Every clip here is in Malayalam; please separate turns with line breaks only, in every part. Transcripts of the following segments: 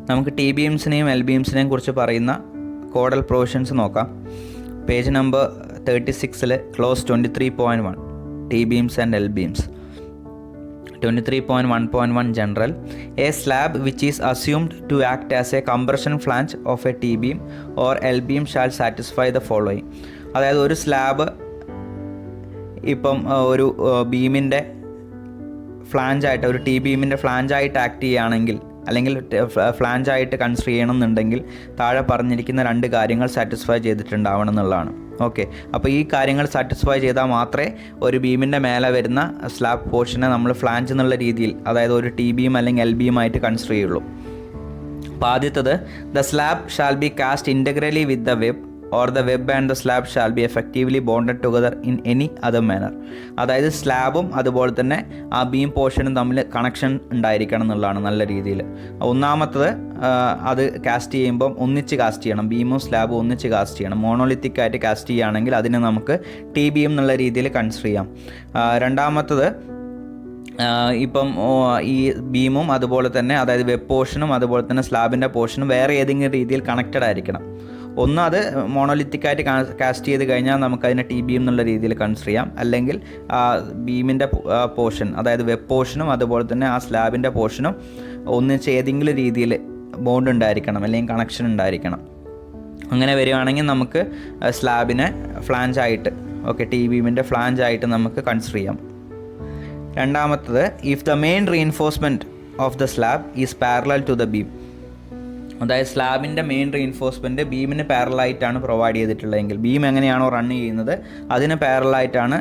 നമുക്ക് ടി ബീംസിനെയും എൽ ബീംസിനെയും കുറിച്ച് പറയുന്ന കോഡൽ പ്രൊവിഷൻസ് നോക്കാം. Page number 36 close 23.1 T beams and L beams. 23.1.1 general. A slab which is assumed to act as a compression flange of a T-beam or L-beam shall satisfy the following. അതായത് ഒരു സ്ലാബ് ഇപ്പം ഒരു ബീമിൻ്റെ ഫ്ലാഞ്ചായിട്ട്, ഒരു ടി ബീമിൻ്റെ ഫ്ലാഞ്ചായിട്ട് ആക്ട് ചെയ്യുകയാണെങ്കിൽ, അല്ലെങ്കിൽ ഫ്ലാഞ്ചായിട്ട് കൺസിഡർ ചെയ്യണമെന്നുണ്ടെങ്കിൽ താഴെ പറഞ്ഞിരിക്കുന്ന 2 കാര്യങ്ങൾ സാറ്റിസ്ഫൈ ചെയ്തിട്ടുണ്ടാവണം എന്നുള്ളതാണ്. ഓക്കെ, അപ്പോൾ ഈ കാര്യങ്ങൾ സാറ്റിസ്ഫൈ ചെയ്താൽ മാത്രമേ ഒരു ബീമിൻ്റെ മേലെ വരുന്ന സ്ലാബ് പോർഷനെ നമ്മൾ ഫ്ലാഞ്ച് എന്നുള്ള രീതിയിൽ, അതായത് ഒരു ടി ബീം അല്ലെങ്കിൽ എൽ ബീം ആയിട്ട് കൺസിഡർ ചെയ്യുള്ളൂ. അപ്പോൾ ആദ്യത്തത്, the slab shall be cast integrally with the web or the web and the slab shall be effectively bonded together in any other manner. അതായത് സ്ലാബും അതുപോലെ തന്നെ ആ ബീം പോർഷനും തമ്മിൽ കണക്ഷൻ ഉണ്ടായിരിക്കണം എന്നുള്ളതാണ് നല്ല രീതിയിൽ. ഒന്നാമത്തത്, അത് കാസ്റ്റ് ചെയ്യുമ്പം ഒന്നിച്ച് കാസ്റ്റ് ചെയ്യണം, ബീമും സ്ലാബും ഒന്നിച്ച് കാസ്റ്റ് ചെയ്യണം. മോണോലിത്തിക് ആയിട്ട് കാസ്റ്റ് ചെയ്യുകയാണെങ്കിൽ അതിനെ നമുക്ക് ടി ബീം എന്നുള്ള രീതിയിൽ കൺസിഡർ ചെയ്യാം. രണ്ടാമത്തത്, ഇപ്പം ഈ ബീമും അതുപോലെ തന്നെ, അതായത് വെബ് പോർഷനും അതുപോലെ തന്നെ സ്ലാബിൻ്റെ പോർഷനും വേറെ ഏതെങ്കിലും രീതിയിൽ കണക്റ്റഡ് ആയിരിക്കണം. ഒന്ന്, അത് മോണോലിത്തിക്കായിട്ട് കാസ്റ്റ് ചെയ്ത് കഴിഞ്ഞാൽ നമുക്കതിനെ ടി ബീം എന്നുള്ള രീതിയിൽ കൺസിഡർ ചെയ്യാം. അല്ലെങ്കിൽ ബീമിൻ്റെ പോർഷൻ, അതായത് വെബ് പോർഷനും അതുപോലെ തന്നെ ആ സ്ലാബിൻ്റെ പോർഷനും ഒന്നിച്ച് ഏതെങ്കിലും രീതിയിൽ ബോണ്ട് ഉണ്ടായിരിക്കണം, അല്ലെങ്കിൽ കണക്ഷൻ ഉണ്ടായിരിക്കണം. അങ്ങനെ വരികയാണെങ്കിൽ നമുക്ക് സ്ലാബിനെ ഫ്ലാഞ്ചായിട്ട്, ഓക്കെ, ടി ബീമിൻ്റെ ഫ്ലാഞ്ചായിട്ട് നമുക്ക് കൺസിഡർ ചെയ്യാം. രണ്ടാമത്തത്, if the main reinforcement of the slab is parallel to the beam. അതായത് സ്ലാബിൻ്റെ മെയിൻ റീഇൻഫോഴ്സ്മെൻറ്റ് ബീമിന് പാരലായിട്ടാണ് പ്രൊവൈഡ് ചെയ്തിട്ടുള്ളതെങ്കിൽ, ബീം എങ്ങനെയാണോ റൺ ചെയ്യുന്നത് അതിന് പാരലായിട്ടാണ്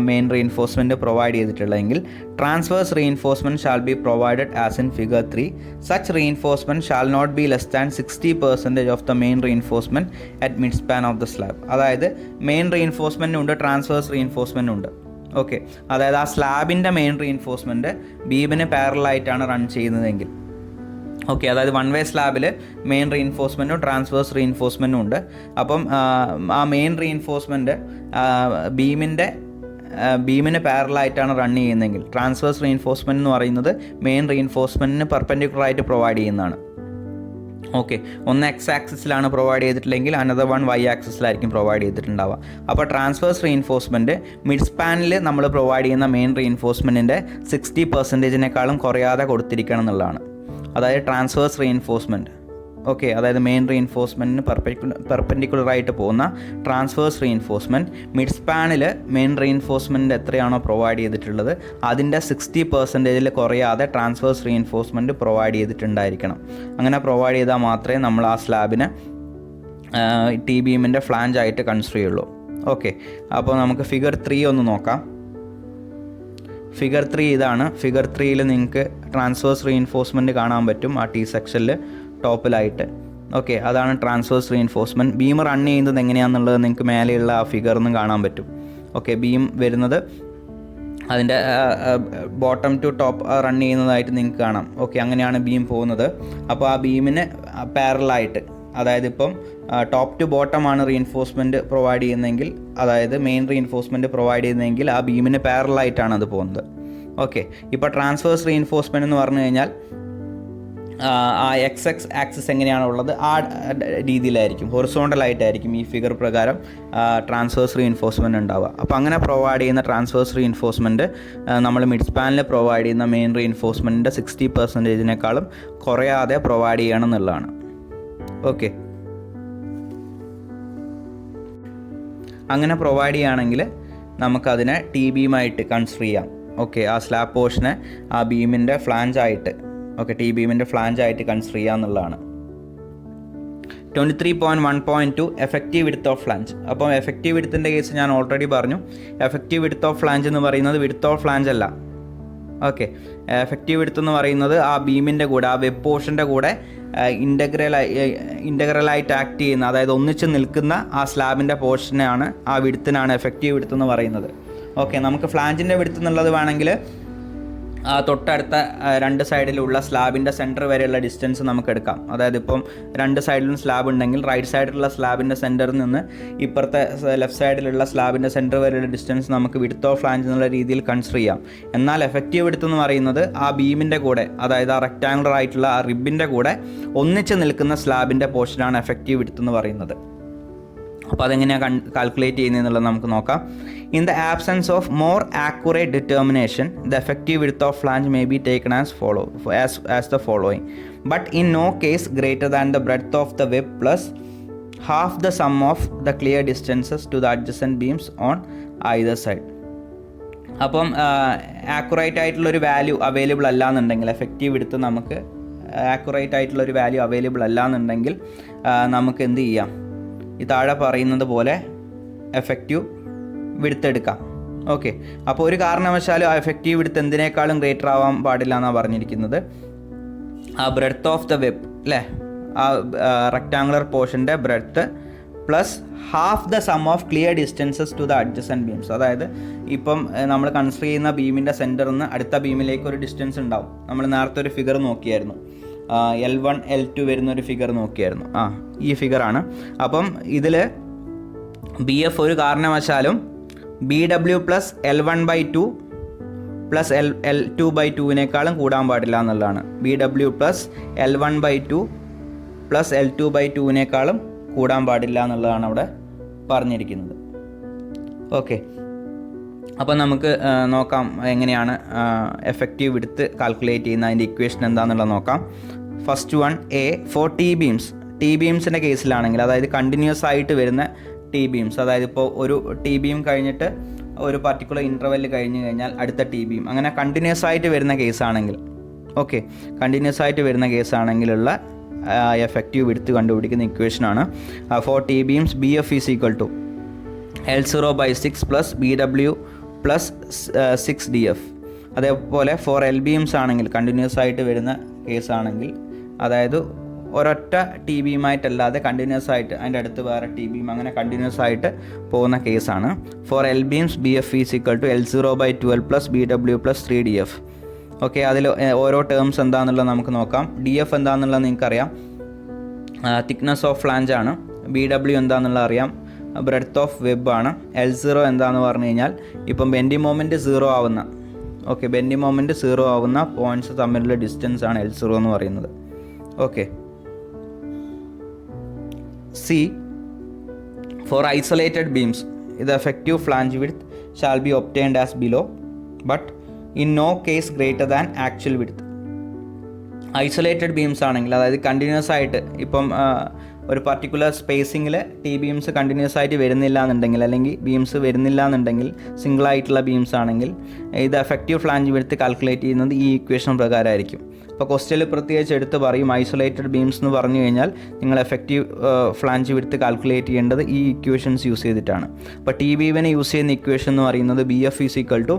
മെയിൻ റീഇൻഫോഴ്സ്മെൻറ്റ് പ്രൊവൈഡ് ചെയ്തിട്ടുള്ളതെങ്കിൽ, transverse reinforcement shall be provided as in figure 3. Such reinforcement shall not be less than 60% of the main reinforcement at mid span of the slab. അതായത് മെയിൻ റീഇൻഫോഴ്സ്മെൻറ്റും ഉണ്ട്, ട്രാൻസ്വേഴ്സ് റീഇൻഫോഴ്സ്മെൻറ്റും ഉണ്ട്. ഓക്കെ, അതായത് ആ സ്ലാബിൻ്റെ മെയിൻ റീഇൻഫോഴ്സ്മെൻറ്റ് ബീമിന് പാരലായിട്ടാണ് റൺ ചെയ്യുന്നതെങ്കിൽ, ഓക്കെ, അതായത് വൺ വേ സ്ലാബിൽ മെയിൻ റീഇൻഫോഴ്സ്മെൻറ്റും ട്രാൻസ്വേഴ്സ് റീഇൻഫോഴ്സ്മെൻറ്റും ഉണ്ട്. അപ്പം ആ മെയിൻ റീഇൻഫോഴ്സ്മെൻറ്റ് ബീമിന് പാരലായിട്ടാണ് റൺ ചെയ്യുന്നതെങ്കിൽ, ട്രാൻസ്വേഴ്സ് റീഇൻഫോഴ്സ്മെൻറ്റ് എന്ന് പറയുന്നത് മെയിൻ റീഇൻഫോഴ്സ്മെൻറ്റിന് പെർപെൻഡിക്കുലറായിട്ട് പ്രൊവൈഡ് ചെയ്യുന്നതാണ്. ഓക്കെ, ഒന്ന് എക്സ് ആക്സിസിലാണ് പ്രൊവൈഡ് ചെയ്തിട്ടില്ലെങ്കിൽ അനദർ വൺ വൈ ആക്സിസിലായിരിക്കും പ്രൊവൈഡ് ചെയ്തിട്ടുണ്ടാവുക. അപ്പോൾ ട്രാൻസ്വേഴ്സ് റീഇൻഫോഴ്സ്മെൻറ്റ് മിഡ് സ്പാനിൽ നമ്മൾ പ്രൊവൈഡ് ചെയ്യുന്ന മെയിൻ റീഇൻഫോഴ്സ്മെൻറ്റിൻ്റെ 60%-നേക്കാളും കുറയാതെ കൊടുത്തിരിക്കണം എന്നുള്ളതാണ്. അതായത് ട്രാൻസ്വേഴ്സ് റീഇൻഫോഴ്സ്മെൻറ്റ്, ഓക്കെ, അതായത് മെയിൻ റീഇൻഫോഴ്സ്മെൻറ്റിന് പെർപെൻഡിക്കുലറായിട്ട് പോകുന്ന ട്രാൻസ്വേഴ്സ് റീഇൻഫോഴ്സ്മെൻറ്റ് മിഡ് സ്പാനിൽ മെയിൻ റീഇൻഫോഴ്സ്മെൻറ്റ് എത്രയാണോ പ്രൊവൈഡ് ചെയ്തിട്ടുള്ളത് അതിൻ്റെ 60% കുറയാതെ ട്രാൻസ്വേഴ്സ് റീഇൻഫോഴ്സ്മെൻറ്റ് പ്രൊവൈഡ് ചെയ്തിട്ടുണ്ടായിരിക്കണം. അങ്ങനെ പ്രൊവൈഡ് ചെയ്താൽ മാത്രമേ നമ്മൾ ആ സ്ലാബിനെ ടി ബീമിൻ്റെ ഫ്ലാഞ്ചായിട്ട് കൺസിഡർ ചെയ്യുള്ളൂ. ഓക്കെ, അപ്പോൾ നമുക്ക് ഫിഗർ 3 ഒന്ന് നോക്കാം. ഫിഗർ 3 ഇതാണ്. ഫിഗർ 3ൽ നിങ്ങൾക്ക് ട്രാൻസ്വേഴ്സ് റീഇൻഫോഴ്സ്മെൻറ്റ് കാണാൻ പറ്റും ആ ടി സെക്ഷനിൽ ടോപ്പിലായിട്ട്. ഓക്കെ, അതാണ് ട്രാൻസ്വേഴ്സ് റീഇൻഫോഴ്സ്മെൻറ്റ്. ബീം റൺ ചെയ്യുന്നത് എങ്ങനെയാണെന്നുള്ളത് നിങ്ങൾക്ക് മേലെയുള്ള ആ ഫിഗറിൽ നിന്ന് കാണാൻ പറ്റും. ഓക്കെ, ബീം വരുന്നത് അതിൻ്റെ ബോട്ടം ടു ടോപ്പ് റൺ ചെയ്യുന്നതായിട്ട് നിങ്ങൾക്ക് കാണാം. ഓക്കെ, അങ്ങനെയാണ് ബീം പോകുന്നത്. അപ്പോൾ ആ ബീമിന് പാരലായിട്ട്, അതായത് ഇപ്പം ടോപ്പ് ടു ബോട്ടമാണ് റീഇൻഫോഴ്സ്മെൻറ്റ് പ്രൊവൈഡ് ചെയ്യുന്നതെങ്കിൽ, അതായത് മെയിൻ റീഇൻഫോഴ്സ്മെൻറ്റ് പ്രൊവൈഡ് ചെയ്യുന്നതെങ്കിൽ ആ ബീമിന് പാരലായിട്ടാണ് അത് പോകുന്നത്. ഓക്കെ, ഇപ്പോൾ ട്രാൻസ്വേഴ്സ് റീഇൻഫോഴ്സ്മെൻറ്റ് എന്ന് പറഞ്ഞു കഴിഞ്ഞാൽ ആ എക്സ് ആക്സിസ് എങ്ങനെയാണോ ഉള്ളത് ആ രീതിയിലായിരിക്കും, ഹൊറിസോണ്ടലായിട്ടായിരിക്കും ഈ ഫിഗർ പ്രകാരം ട്രാൻസ്വേഴ്സ് റീഇൻഫോഴ്സ്മെൻറ്റ് ഉണ്ടാവുക. അപ്പോൾ അങ്ങനെ പ്രൊവൈഡ് ചെയ്യുന്ന ട്രാൻസ്വേഴ്സ് റീഇൻഫോഴ്സ്മെൻറ്റ് നമ്മൾ മിഡ് സ്പാനിൽ പ്രൊവൈഡ് ചെയ്യുന്ന മെയിൻ റീഇൻഫോഴ്സ്മെൻറ്റിൻ്റെ 60%-നേക്കാളും കുറയാതെ പ്രൊവൈഡ് ചെയ്യണം എന്നുള്ളതാണ്. ഓക്കെ, അങ്ങനെ പ്രൊവൈഡ് ചെയ്യുകയാണെങ്കിൽ നമുക്കതിനെ ടി ബീമായിട്ട് കൺസിഡർ ചെയ്യാം. ഓക്കെ, ആ സ്ലാബ് പോർഷനെ ആ ബീമിൻ്റെ ഫ്ലാഞ്ചായിട്ട്, ഓക്കെ, ടി ബീമിൻ്റെ ഫ്ലാഞ്ചായിട്ട് കൺസിഡർ ചെയ്യുക എന്നുള്ളതാണ്. 23.1.2 എഫക്റ്റീവ് വിഡ്ത്ത് ഓഫ് ഫ്ലാഞ്ച്. അപ്പോൾ എഫക്റ്റീവ് വിഡ്ത്തിൻ്റെ കേസ് ഞാൻ ഓൾറെഡി പറഞ്ഞു. എഫക്റ്റീവ് വിഡ്ത്ത് ഓഫ് ഫ്ലാഞ്ച് എന്ന് പറയുന്നത് വിഡ്ത്ത് ഓഫ് ഫ്ലാഞ്ച് അല്ല. ഓക്കെ, എഫക്റ്റീവ് വിഡ്ത്ത് എന്ന് പറയുന്നത് ആ ബീമിൻ്റെ കൂടെ, ആ വെബ് പോർഷൻ്റെ കൂടെ ഇൻ്റഗ്രലായിട്ട് ആക്ട് ചെയ്യുന്ന, അതായത് ഒന്നിച്ച് നിൽക്കുന്ന ആ സ്ലാബിൻ്റെ പോർഷനാണ്, ആ വിഡ്ത്തിനാണ് എഫക്റ്റീവ് വിഡ്ത്ത് എന്ന് പറയുന്നത്. ഓക്കെ, നമുക്ക് ഫ്ലാഞ്ചിൻ്റെ വിഡ്ത്ത് എന്നുള്ളത് വേണമെങ്കിൽ തൊട്ടടുത്ത രണ്ട് സൈഡിലുള്ള സ്ലാബിൻ്റെ സെൻറ്റർ വരെയുള്ള ഡിസ്റ്റൻസ് നമുക്ക് എടുക്കാം. അതായത് ഇപ്പം രണ്ട് സൈഡിലും സ്ലാബ് ഉണ്ടെങ്കിൽ റൈറ്റ് സൈഡിലുള്ള സ്ലാബിൻ്റെ സെൻറ്ററിൽ നിന്ന് ഇപ്പുറത്തെ ലെഫ്റ്റ് സൈഡിലുള്ള സ്ലാബിൻ്റെ സെൻറ്റർ വരെയുള്ള ഡിസ്റ്റൻസ് നമുക്ക് വിഡ്ത്ത് ഓഫ് ഫ്ലാഞ്ച് എന്നുള്ള രീതിയിൽ കൺസിഡർ ചെയ്യാം. എന്നാൽ എഫക്റ്റീവ് വിഡ്ത്ത് എന്ന് പറയുന്നത് ആ ബീമിൻ്റെ കൂടെ, അതായത് ആ റെക്റ്റാങ്കുലർ ആയിട്ടുള്ള ആ റിബിൻ്റെ കൂടെ ഒന്നിച്ച് നിൽക്കുന്ന സ്ലാബിൻ്റെ പോർഷനാണ് എഫക്റ്റീവ് വിഡ്ത്ത് എന്ന് പറയുന്നത്. അപ്പോൾ അതെങ്ങനെയാണ് കാൽക്കുലേറ്റ് ചെയ്യുന്നതെന്നുള്ളത് നമുക്ക് നോക്കാം. In the absence of more accurate determination the effective width of flange may be taken as the following, but in no case greater than the breadth of the web plus half the sum of the clear distances to the adjacent beams on either side. അപ്പം ആക്യുറേറ്റ് ആയിട്ടുള്ളൊരു വാല്യൂ അവൈലബിൾ അല്ല എന്നുണ്ടെങ്കിൽ, എഫക്റ്റീവ് വിഡ്ത്ത് നമുക്ക് ആക്യുറേറ്റ് ആയിട്ടുള്ളൊരു വാല്യൂ അവൈലബിൾ അല്ല എന്നുണ്ടെങ്കിൽ നമുക്ക് എന്ത് ചെയ്യാം, ഈ താഴെ പറയുന്നത് പോലെ എഫക്റ്റീവ് വിഡ്ത്ത് എടുക്കാം. ഓക്കെ, അപ്പോൾ ഒരു കാരണവശാലും ആ എഫക്റ്റീവ് വിഡ്ത്ത് എന്തിനേക്കാളും ഗ്രേറ്റർ ആവാൻ പാടില്ല എന്നാണ് പറഞ്ഞിരിക്കുന്നത്. ആ ബ്രെഡ്ത്ത് ഓഫ് ദ വെബ് അല്ലേ, ആ റെക്റ്റാങ്കുലർ പോർഷൻ്റെ breadth plus half the sum of clear distances to the adjacent beams. അതായത് ഇപ്പം നമ്മൾ കൺസിഡർ ചെയ്യുന്ന ബീമിൻ്റെ സെൻറ്ററിൽ നിന്ന് അടുത്ത ബീമിലേക്ക് ഒരു ഡിസ്റ്റൻസ് ഉണ്ടാവും. നമ്മൾ നേരത്തെ ഒരു ഫിഗർ നോക്കിയായിരുന്നു, L1 L2 വരുന്നൊരു ഫിഗർ നോക്കിയായിരുന്നു. ഈ ഫിഗറാണ്. അപ്പം ഇതിൽ BF ഒരു കാരണവശാലും BW plus L1/2 plus L2/2 കൂടാൻ പാടില്ല എന്നുള്ളതാണ്. BW plus L1/2 plus L2/2 കൂടാൻ പാടില്ല എന്നുള്ളതാണ് അവിടെ പറഞ്ഞിരിക്കുന്നത്. ഓക്കെ, അപ്പോൾ നമുക്ക് നോക്കാം എങ്ങനെയാണ് എഫക്റ്റീവ് വിഡ്ത്ത് കാൽക്കുലേറ്റ് ചെയ്യുന്ന അതിൻ്റെ ഇക്വേഷൻ എന്താണെന്നുള്ളത് നോക്കാം. First one A for T ബീംസിൻ്റെ കേസിലാണെങ്കിൽ, അതായത് കണ്ടിന്യൂസ് ആയിട്ട് വരുന്ന ടി ബീംസ്, അതായത് ഇപ്പോൾ ഒരു ടി ബീം കഴിഞ്ഞിട്ട് ഒരു പർട്ടിക്കുലർ ഇൻ്റർവെൽ കഴിഞ്ഞ് കഴിഞ്ഞാൽ അടുത്ത ടി ബീം, അങ്ങനെ കണ്ടിന്യൂസ് ആയിട്ട് വരുന്ന കേസാണെങ്കിൽ, ഓക്കെ, കണ്ടിന്യൂസ് ആയിട്ട് വരുന്ന കേസാണെങ്കിലുള്ള എഫക്റ്റീവ് വിഡ്ത്ത് കണ്ടുപിടിക്കുന്ന ഇക്വേഷനാണ് for T beams BF is equal to L0/6 plus BW plus 6DF. അതേപോലെ ഫോർ എൽ ബീംസ് ആണെങ്കിൽ, കണ്ടിന്യൂസ് ആയിട്ട് വരുന്ന കേസാണെങ്കിൽ, അതായത് ഒരൊറ്റ ടി ബീമായിട്ടല്ലാതെ കണ്ടിന്യൂസ് ആയിട്ട് അതിൻ്റെ അടുത്ത് വേറെ ടി ബീം, അങ്ങനെ കണ്ടിന്യൂസ് ആയിട്ട് പോകുന്ന കേസാണ് for L beams BF is equal to L0/12 plus BW plus 3DF. Okay, അതിൽ ഓരോ ടേംസ് എന്താണെന്നുള്ളത് നമുക്ക് നോക്കാം. DF എന്താണെന്നുള്ളത് നിങ്ങൾക്കറിയാം, തിക്നെസ് ഓഫ് ഫ്ലാഞ്ച് ആണ്. BW എന്താണെന്നുള്ളത് അറിയാം, ബ്രെഡ്ത്ത് ഓഫ് വെബ് ആണ്. L0 എന്താണെന്ന് പറഞ്ഞു കഴിഞ്ഞാൽ ഇപ്പം ബെൻഡിങ് മൊമെൻറ്റ് 0 ആവുന്ന, ഓക്കെ, ബെൻഡിങ് മൊമെൻറ്റ് 0 ആവുന്ന പോയിൻറ്റ്സ് തമ്മിലുള്ള ഡിസ്റ്റൻസ് ആണ് L0 എന്ന് പറയുന്നത്. Okay, C for isolated beams the effective flange width shall be obtained as below, but in no case greater than actual width. Isolated beams ആണെങ്കിൽ, അതായത് കണ്ടിന്യൂസ് ആയിട്ട് ഇപ്പം ഒരു പർട്ടിക്കുലർ സ്പേസിങ്ങിൽ ടി ബീംസ് കണ്ടിന്യൂസ് ആയിട്ട് വരുന്നില്ല എന്നുണ്ടെങ്കിൽ, അല്ലെങ്കിൽ ബീംസ് വരുന്നില്ല എന്നുണ്ടെങ്കിൽ, സിംഗിളായിട്ടുള്ള ബീംസ് ആണെങ്കിൽ ഇത് എഫക്റ്റീവ് ഫ്ലാഞ്ച് വിഡ്ത്ത് കാൽക്കുലേറ്റ് ചെയ്യുന്നത് ഈ ഇക്വേഷൻ പ്രകാരമായിരിക്കും. അപ്പോൾ ക്വസ്റ്റ്യനിൽ പ്രത്യേകിച്ച് എടുത്ത് പറയും, ഐസൊലേറ്റഡ് ബീംസ് എന്ന് പറഞ്ഞു കഴിഞ്ഞാൽ നിങ്ങൾ എഫക്റ്റീവ് ഫ്ലാഞ്ച് വിഡ്ത്ത് കാൽക്കുലേറ്റ് ചെയ്യേണ്ടത് ഈ ഇക്വേഷൻസ് യൂസ് ചെയ്തിട്ടാണ്. അപ്പോൾ ടി ബീമിനെ യൂസ് ചെയ്യുന്ന ഇക്വേഷൻ എന്ന് പറയുന്നത് BF is equal to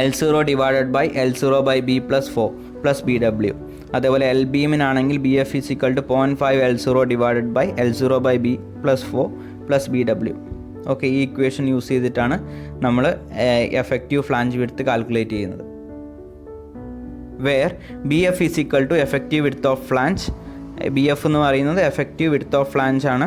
L0/L0/B plus 4 plus BW. അതേപോലെ എൽ ബീമിനാണെങ്കിൽ BF is equal to 0.5 L0/L0/B plus 4 plus BW. Okay, ഈ ഇക്വേഷൻ യൂസ് ചെയ്തിട്ടാണ് നമ്മൾ എഫക്റ്റീവ് ഫ്ലാഞ്ച് വിഡ്ത്ത് കാൽക്കുലേറ്റ് ചെയ്യുന്നത്. Where BF is equal to effective width of flange. BF എന്ന് പറയുന്നത് എഫക്റ്റീവ് വിഡ്ത്ത് ഓഫ് ഫ്ലാഞ്ച് ആണ്.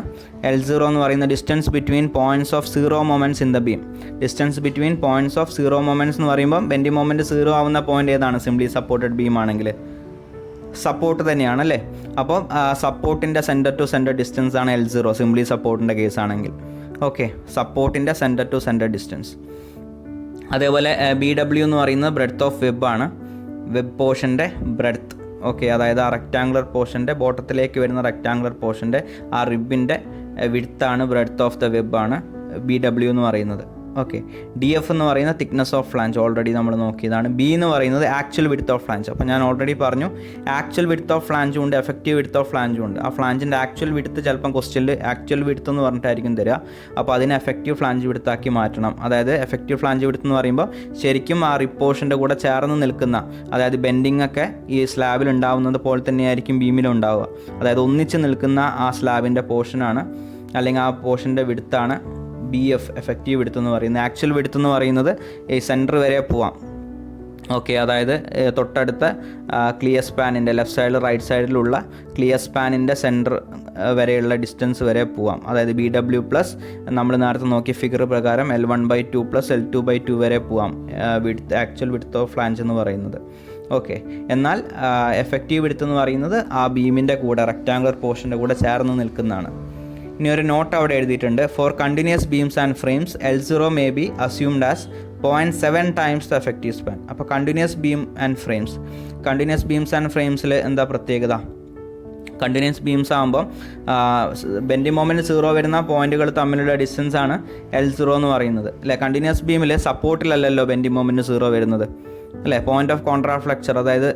L0 എന്ന് പറയുന്ന distance between points of zero moments in the beam. Distance between points of zero moments എന്ന് പറയുമ്പോൾ ബെൻഡിങ് മൊമെൻറ്റ് 0 ആവുന്ന പോയിൻ്റ് ഏതാണ്? സിംപ്ലി സപ്പോർട്ടഡ് ബീം ആണെങ്കിൽ സപ്പോർട്ട് തന്നെയാണല്ലേ. അപ്പോൾ സപ്പോർട്ടിൻ്റെ സെൻറ്റർ ടു സെൻറ്റർ ഡിസ്റ്റൻസ് ആണ് L0, സിംപ്ലി സപ്പോർട്ടിൻ്റെ കേസ് ആണെങ്കിൽ. ഓക്കെ, സപ്പോർട്ടിൻ്റെ സെൻറ്റർ ടു സെൻറ്റർ ഡിസ്റ്റൻസ്. അതേപോലെ BW എന്ന് പറയുന്നത് ബ്രെഡ്ത്ത് ഓഫ് വെബ് ആണ്, വെബ് പോർഷൻ്റെ ബ്രെഡ്ത്ത്. ഓക്കെ, അതായത് ആ റെക്റ്റാങ്കുലർ പോർഷൻ്റെ ബോട്ടത്തിലേക്ക് വരുന്ന റെക്റ്റാങ്കുലർ പോർഷൻ്റെ ആ റിബിൻ്റെ വിഡ്ത്താണ്, ബ്രെഡ്ത്ത് ഓഫ് ദ വെബ് ആണ് BW എന്ന് പറയുന്നത്. ഓക്കെ, DF എന്ന് പറയുന്ന തിക്നെസ് ഓഫ് ഫ്ലാഞ്ച് ഓൾറെഡി നമ്മൾ നോക്കിയതാണ്. B എന്ന് പറയുന്നത് ആക്ച്വൽ വിഡ്ത്ത് ഓഫ് ഫ്ലാഞ്ച്. അപ്പോൾ ഞാൻ ഓൾറെഡി പറഞ്ഞു, ആക്ച്വൽ വിഡ്ത്ത് ഓഫ് ഫ്ലാഞ്ചും ഉണ്ട്, എഫക്റ്റീവ് വിഡ്ത്ത് ഓഫ് ഫ്ലാഞ്ചും ഉണ്ട്. ആ ഫ്ലാഞ്ചിൻ്റെ ആക്ച്വൽ വിഡ്ത്ത് ചിലപ്പം ക്വസ്റ്റ്യനിൽ ആക്ച്വൽ വിഡ്ത്ത് എന്ന് പറഞ്ഞിട്ടായിരിക്കും തരിക. അപ്പോൾ അതിനെ എഫക്റ്റീവ് ഫ്ലാഞ്ച് വിഡ്ത്താക്കി മാറ്റണം. അതായത് എഫക്റ്റീവ് ഫ്ലാഞ്ച് വിഡ്ത്ത് എന്ന് പറയുമ്പോൾ ശരിക്കും ആ റിപ്പോർഷൻ്റെ കൂടെ ചേർന്ന് നിൽക്കുന്ന, അതായത് ബെൻഡിങ് ഒക്കെ ഈ സ്ലാബിൽ ഉണ്ടാവുന്നത് പോലെ തന്നെയായിരിക്കും ബീമിലും ഉണ്ടാവുക. അതായത് ഒന്നിച്ച് നിൽക്കുന്ന ആ സ്ലാബിൻ്റെ പോർഷനാണ്, അല്ലെങ്കിൽ ആ പോർഷൻ്റെ വിഡ്ത്താണ് BF എഫക്റ്റീവ് വിഡ്ത്ത് എന്ന് പറയുന്നത്. ആക്ച്വൽ വിഡ്ത്ത് എന്ന് പറയുന്നത് ഈ സെൻറ്റർ വരെ പോവാം. ഓക്കെ, അതായത് തൊട്ടടുത്ത ക്ലിയർ സ്പാനിൻ്റെ ലെഫ്റ്റ് സൈഡിൽ റൈറ്റ് സൈഡിലുള്ള ക്ലിയർ സ്പാനിൻ്റെ സെൻറ്റർ വരെയുള്ള ഡിസ്റ്റൻസ് വരെ പോവാം. അതായത് BW പ്ലസ് നമ്മൾ നേരത്തെ നോക്കിയ ഫിഗർ പ്രകാരം L1/2 പ്ലസ് L2/2 വരെ പോവാം ആക്ച്വൽ വിഡ്ത്ത് ഓഫ് ഫ്ലാഞ്ച് എന്ന് പറയുന്നത്. ഓക്കെ, എന്നാൽ എഫക്റ്റീവ് വിഡ്ത്ത് എന്ന് പറയുന്നത് ആ ബീമിൻ്റെ കൂടെ റെക്റ്റാങ്കുലർ പോർഷൻ്റെ കൂടെ ചേർന്ന് നിൽക്കുന്നതാണ്. ഇനി ഒരു നോട്ട് അവിടെ എഴുതിയിട്ടുണ്ട്. For continuous beams and frames L0 may be assumed as 0.7 times the effective span. അപ്പോൾ കണ്ടിന്യൂസ് ബീം ആൻഡ് ഫ്രെയിംസിൽ എന്താ പ്രത്യേകത? കണ്ടിന്യൂസ് ബീംസ് ആകുമ്പോൾ ബെൻഡിങ് മൊമെൻറ്റ് 0 വരുന്ന പോയിന്റുകൾ തമ്മിലുള്ള ഡിസ്റ്റൻസ് ആണ് L0 എന്ന് പറയുന്നത് അല്ലേ. കണ്ടിന്യൂസ് ബീമിൽ സപ്പോർട്ടിലല്ലല്ലോ ബെൻഡിങ് മൊമെൻറ്റ് 0 വരുന്നത് അല്ലേ. പോയിന്റ് ഓഫ് കോൺട്രാഫ്ലെക്ചർ, അതായത്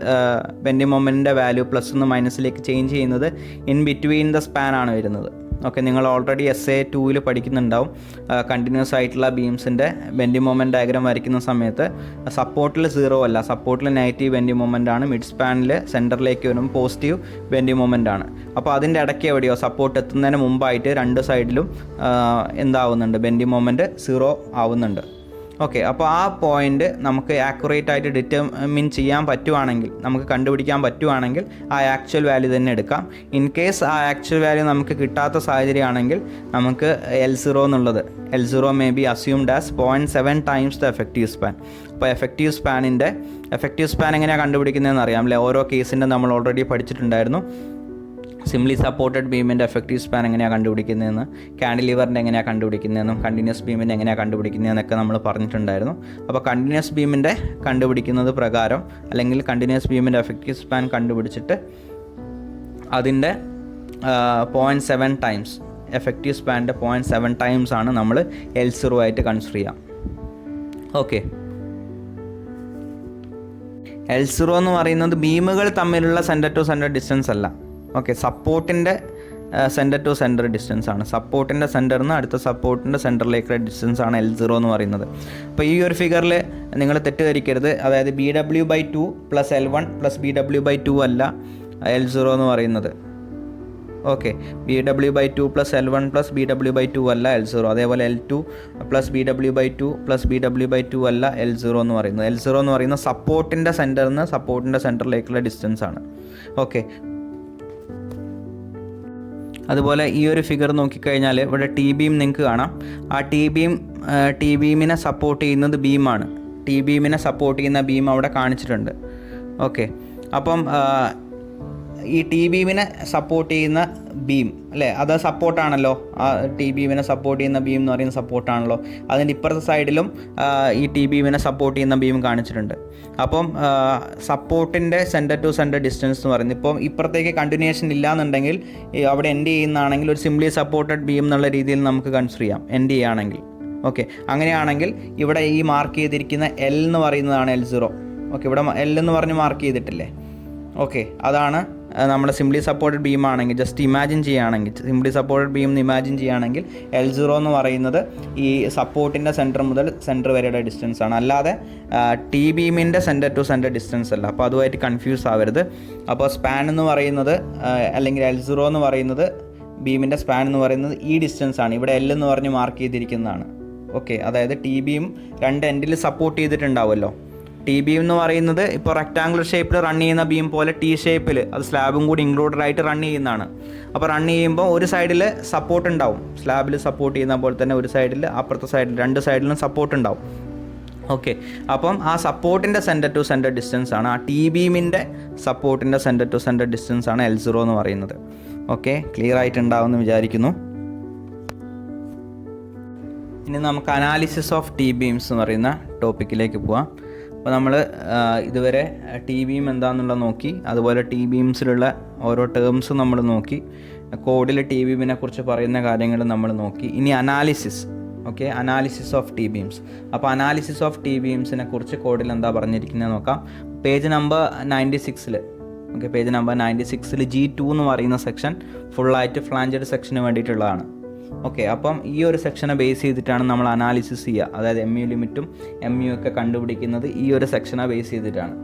ബെൻഡിങ് മൊമെൻറ്റിൻ്റെ വാല്യൂ പ്ലസ് നിന്ന് മൈനസിലേക്ക് ചേഞ്ച് ചെയ്യുന്നത് ഇൻ ബിറ്റ്വീൻ ദ സ്പാൻ ആണ് വരുന്നത്. ഓക്കെ, നിങ്ങൾ ഓൾറെഡി SA2 പഠിക്കുന്നുണ്ടാവും. കണ്ടിന്യൂസ് ആയിട്ടുള്ള ബീംസിൻ്റെ ബെൻഡിങ് മൊമെൻറ്റ് ഡയഗ്രാം വരയ്ക്കുന്ന സമയത്ത് സപ്പോർട്ടിൽ 0 അല്ല, സപ്പോർട്ടിൽ നെഗറ്റീവ് ബെൻഡിങ് മൊമെൻ്റ് ആണ്, മിഡ് സ്പാനിൽ സെൻറ്ററിലേക്ക് വരുമ്പോൾ പോസിറ്റീവ് ബെൻഡിങ് മൊമെൻ്റ് ആണ്. അപ്പോൾ അതിൻ്റെ ഇടയ്ക്ക് എവിടെയോ സപ്പോർട്ട് എത്തുന്നതിന് മുമ്പായിട്ട് രണ്ട് സൈഡിലും എന്താവുന്നുണ്ട്, ബെൻഡിങ് മൊമെൻറ്റ് 0 ആവുന്നുണ്ട്. ഓക്കെ, അപ്പോൾ ആ പോയിൻ്റ് നമുക്ക് ആക്യുറേറ്റ് ആയിട്ട് ഡിറ്റർമിൻ ചെയ്യാൻ പറ്റുവാണെങ്കിൽ, നമുക്ക് കണ്ടുപിടിക്കാൻ പറ്റുവാണെങ്കിൽ ആ ആക്ച്വൽ വാല്യൂ തന്നെ എടുക്കാം. ഇൻ കേസ് ആ ആക്ച്വൽ വാല്യൂ നമുക്ക് കിട്ടാത്ത സാഹചര്യമാണെങ്കിൽ നമുക്ക് L0 may be assumed as 0.7 times the effective span. അപ്പോൾ എഫക്റ്റീവ് സ്പാൻ എങ്ങനെയാണ് കണ്ടുപിടിക്കുന്നതെന്ന് അറിയാം അല്ലേ. ഓരോ കേസിൻ്റെ നമ്മൾ ഓൾറെഡി പഠിച്ചിട്ടുണ്ടായിരുന്നു. സിംപ്ലി സപ്പോർട്ടഡ് ബീമിൻ്റെ എഫക്റ്റീവ് സ്പാൻ എങ്ങനെയാണ് കണ്ടുപിടിക്കുന്നതെന്ന്, കാൻഡിലിവറിൻ്റെ എങ്ങനെയാണ് കണ്ടുപിടിക്കുന്നതെന്നും കണ്ടിന്യൂസ് ബീമിൻ്റെ എങ്ങനെയാണ് കണ്ടുപിടിക്കുന്നതെന്നൊക്കെ നമ്മൾ പറഞ്ഞിട്ടുണ്ടായിരുന്നു. അപ്പോൾ കണ്ടിന്യൂസ് ബീമിൻ്റെ കണ്ടുപിടിക്കുന്നത് പ്രകാരം അല്ലെങ്കിൽ കണ്ടിന്യൂസ് ബീമിൻ്റെ എഫക്റ്റീവ് സ്പാൻ കണ്ടുപിടിച്ചിട്ട് അതിൻ്റെ 0.7 ടൈംസ് എഫക്റ്റീവ് സ്പാനിൻ്റെ 0.7 ടൈംസ് ആണ് നമ്മൾ L0 ആയിട്ട് കൺസിഡർ ചെയ്യാം. ഓക്കെ, L0 എന്ന് പറയുന്നത് ബീമുകൾ തമ്മിലുള്ള സെൻറ്റർ ടു സെൻറ്റർ ഡിസ്റ്റൻസ് അല്ല. ഓക്കെ, സപ്പോർട്ടിൻ്റെ സെൻറ്റർ ടു സെൻറ്റർ ഡിസ്റ്റൻസ് ആണ്. സപ്പോർട്ടിൻ്റെ സെൻറ്ററിൽ നിന്ന് അടുത്ത സപ്പോർട്ടിൻ്റെ സെൻറ്ററിലേക്കുള്ള ഡിസ്റ്റൻസ് ആണ് L0 എന്ന് പറയുന്നത്. അപ്പോൾ ഈ ഒരു ഫിഗറിൽ നിങ്ങൾ തെറ്റിദ്ധരിക്കരുത്. അതായത് BW/2 plus L1 plus BW/2 അല്ല L0 എന്ന് പറയുന്നത്. Okay, BW/2 plus L1 plus BW/2 അല്ല L0. അതേപോലെ L2 plus BW/2 plus BW/2 അല്ല L0 എന്ന് പറയുന്നത്. L0 എന്ന് പറയുന്നത് സപ്പോർട്ടിൻ്റെ സെൻറ്ററിൽ നിന്ന് സപ്പോർട്ടിൻ്റെ സെൻറ്ററിലേക്കുള്ള ഡിസ്റ്റൻസ് ആണ്. ഓക്കെ, അതുപോലെ ഈ ഒരു ഫിഗർ നോക്കിക്കഴിഞ്ഞാൽ ഇവിടെ ടി ബീം നിങ്ങൾക്ക് കാണാം. ആ ടി ബീമിനെ സപ്പോർട്ട് ചെയ്യുന്നത് ബീമാണ്. ടി ബീമിനെ സപ്പോർട്ട് ചെയ്യുന്ന ബീം അവിടെ കാണിച്ചിട്ടുണ്ട്. ഓക്കെ, അപ്പം ഈ ടി ബീമിനെ സപ്പോർട്ട് ചെയ്യുന്ന ബീം അല്ലേ, അത് സപ്പോർട്ടാണല്ലോ. ആ ടി ബീമിനെ സപ്പോർട്ട് ചെയ്യുന്ന ബീം എന്ന് പറയുന്നത് സപ്പോർട്ടാണല്ലോ. അതിൻ്റെ ഇപ്പുറത്തെ സൈഡിലും ഈ ടി ബീമിനെ സപ്പോർട്ട് ചെയ്യുന്ന ബീം കാണിച്ചിട്ടുണ്ട്. അപ്പം സപ്പോർട്ടിൻ്റെ സെൻറ്റർ ടു സെൻറ്റർ ഡിസ്റ്റൻസ് എന്ന് പറയുന്നത്, ഇപ്പം ഇപ്പുറത്തേക്ക് കണ്ടിന്യൂഷൻ ഇല്ലയെന്നുണ്ടെങ്കിൽ അവിടെ എൻഡ് ചെയ്യുന്നതാണെങ്കിൽ ഒരു സിംപ്ലി സപ്പോർട്ടഡ് ബീം എന്നുള്ള രീതിയിൽ നമുക്ക് കൺസിഡർ ചെയ്യാം എൻഡ് ചെയ്യുകയാണെങ്കിൽ. ഓക്കെ, അങ്ങനെയാണെങ്കിൽ ഇവിടെ ഈ മാർക്ക് ചെയ്തിരിക്കുന്ന L എന്ന് പറയുന്നതാണ് L0. ഓക്കെ, ഇവിടെ L എന്ന് പറഞ്ഞ് മാർക്ക് ചെയ്തിട്ടില്ലേ. ഓക്കെ, അതാണ് നമ്മുടെ സിംപ്ലി സപ്പോർട്ടഡ് ബീം ആണെങ്കിൽ, ജസ്റ്റ് ഇമാജിൻ ചെയ്യുകയാണെങ്കിൽ, സിംപ്ലി സപ്പോർട്ടഡ് ബീം എന്ന് ഇമാജിൻ ചെയ്യുകയാണെങ്കിൽ L0 എന്ന് പറയുന്നത് ഈ സപ്പോർട്ടിൻ്റെ സെൻറ്റർ മുതൽ സെൻറ്റർ വരെയുള്ള ഡിസ്റ്റൻസ് ആണ്, അല്ലാതെ ടി ബീമിൻ്റെ സെൻറ്റർ ടു സെൻറ്റർ ഡിസ്റ്റൻസ് അല്ല. അപ്പോൾ അതുമായിട്ട് കൺഫ്യൂസ് ആവരുത്. അപ്പോൾ സ്പാൻ എന്ന് പറയുന്നത് അല്ലെങ്കിൽ L0 എന്ന് പറയുന്നത്, ബീമിൻ്റെ സ്പാൻ എന്ന് പറയുന്നത് ഈ ഡിസ്റ്റൻസ് ആണ്. ഇവിടെ L എന്ന് പറഞ്ഞ് മാർക്ക് ചെയ്തിരിക്കുന്നതാണ്. ഓക്കെ, അതായത് ടി ബീം രണ്ട് എൻഡിൽ സപ്പോർട്ട് ചെയ്തിട്ടുണ്ടാവുമല്ലോ. ടി ബീം എന്ന് പറയുന്നത് ഇപ്പോൾ റെക്റ്റാങ്കുലർ ഷേപ്പിൽ റൺ ചെയ്യുന്ന ബീം പോലെ T ഷേപ്പിൽ അത് സ്ലാബും കൂടി ഇൻക്ലൂഡഡ് ആയിട്ട് റൺ ചെയ്യുന്നതാണ്. അപ്പോൾ റൺ ചെയ്യുമ്പോൾ ഒരു സൈഡിൽ സപ്പോർട്ട് ഉണ്ടാവും, സ്ലാബിൽ സപ്പോർട്ട് ചെയ്യുന്ന പോലെ തന്നെ ഒരു സൈഡിൽ, അപ്പുറത്തെ സൈഡിൽ, രണ്ട് സൈഡിലും സപ്പോർട്ട് ഉണ്ടാവും. ഓക്കെ, അപ്പം ആ സപ്പോർട്ടിൻ്റെ സെൻറ്റർ ടു സെൻറ്റർ ഡിസ്റ്റൻസ് ആണ്, ആ ടി ബീമിൻ്റെ സപ്പോർട്ടിൻ്റെ സെൻറ്റർ ടു സെൻറ്റർ ഡിസ്റ്റൻസ് ആണ് L0 എന്ന് പറയുന്നത്. ഓക്കെ, ക്ലിയർ ആയിട്ടുണ്ടാവുമെന്ന് വിചാരിക്കുന്നു. ഇനി നമുക്ക് അനാലിസിസ് ഓഫ് ടി ബീംസ് എന്ന് പറയുന്ന ടോപ്പിക്കിലേക്ക് പോവാം. അപ്പോൾ നമ്മൾ ഇതുവരെ ടി ബീം എന്താണെന്നുള്ളത് നോക്കി, അതുപോലെ ടി ബീംസിലുള്ള ഓരോ ടേംസ് നമ്മൾ നോക്കി, കോഡിൽ ടി ബീമിനെ കുറിച്ച് പറയുന്ന കാര്യങ്ങൾ നമ്മൾ നോക്കി. ഇനി analysis. Okay, analysis of T beams. അപ്പോൾ അനാലിസിസ് ഓഫ് ടി ബീംസിനെ കുറിച്ച് കോഡിൽ എന്താ പറഞ്ഞിരിക്കുന്നത് നോക്കാം. Page number 96. Okay, page number 96 G2 എന്ന് പറയുന്ന സെക്ഷൻ ഫുള്ളായിട്ട് ഫ്ലാഞ്ചഡ് സെക്ഷന് വേണ്ടിയിട്ടുള്ളതാണ്. ഓക്കെ, അപ്പം ഈ ഒരു സെക്ഷനെ ബേസ് ചെയ്തിട്ടാണ് നമ്മൾ അനാലിസിസ് ചെയ്യുക. അതായത് MU ലിമിറ്റും MU ഒക്കെ കണ്ടുപിടിക്കുന്നത് ഈ ഒരു സെക്ഷനെ ബേസ് ചെയ്തിട്ടാണ്.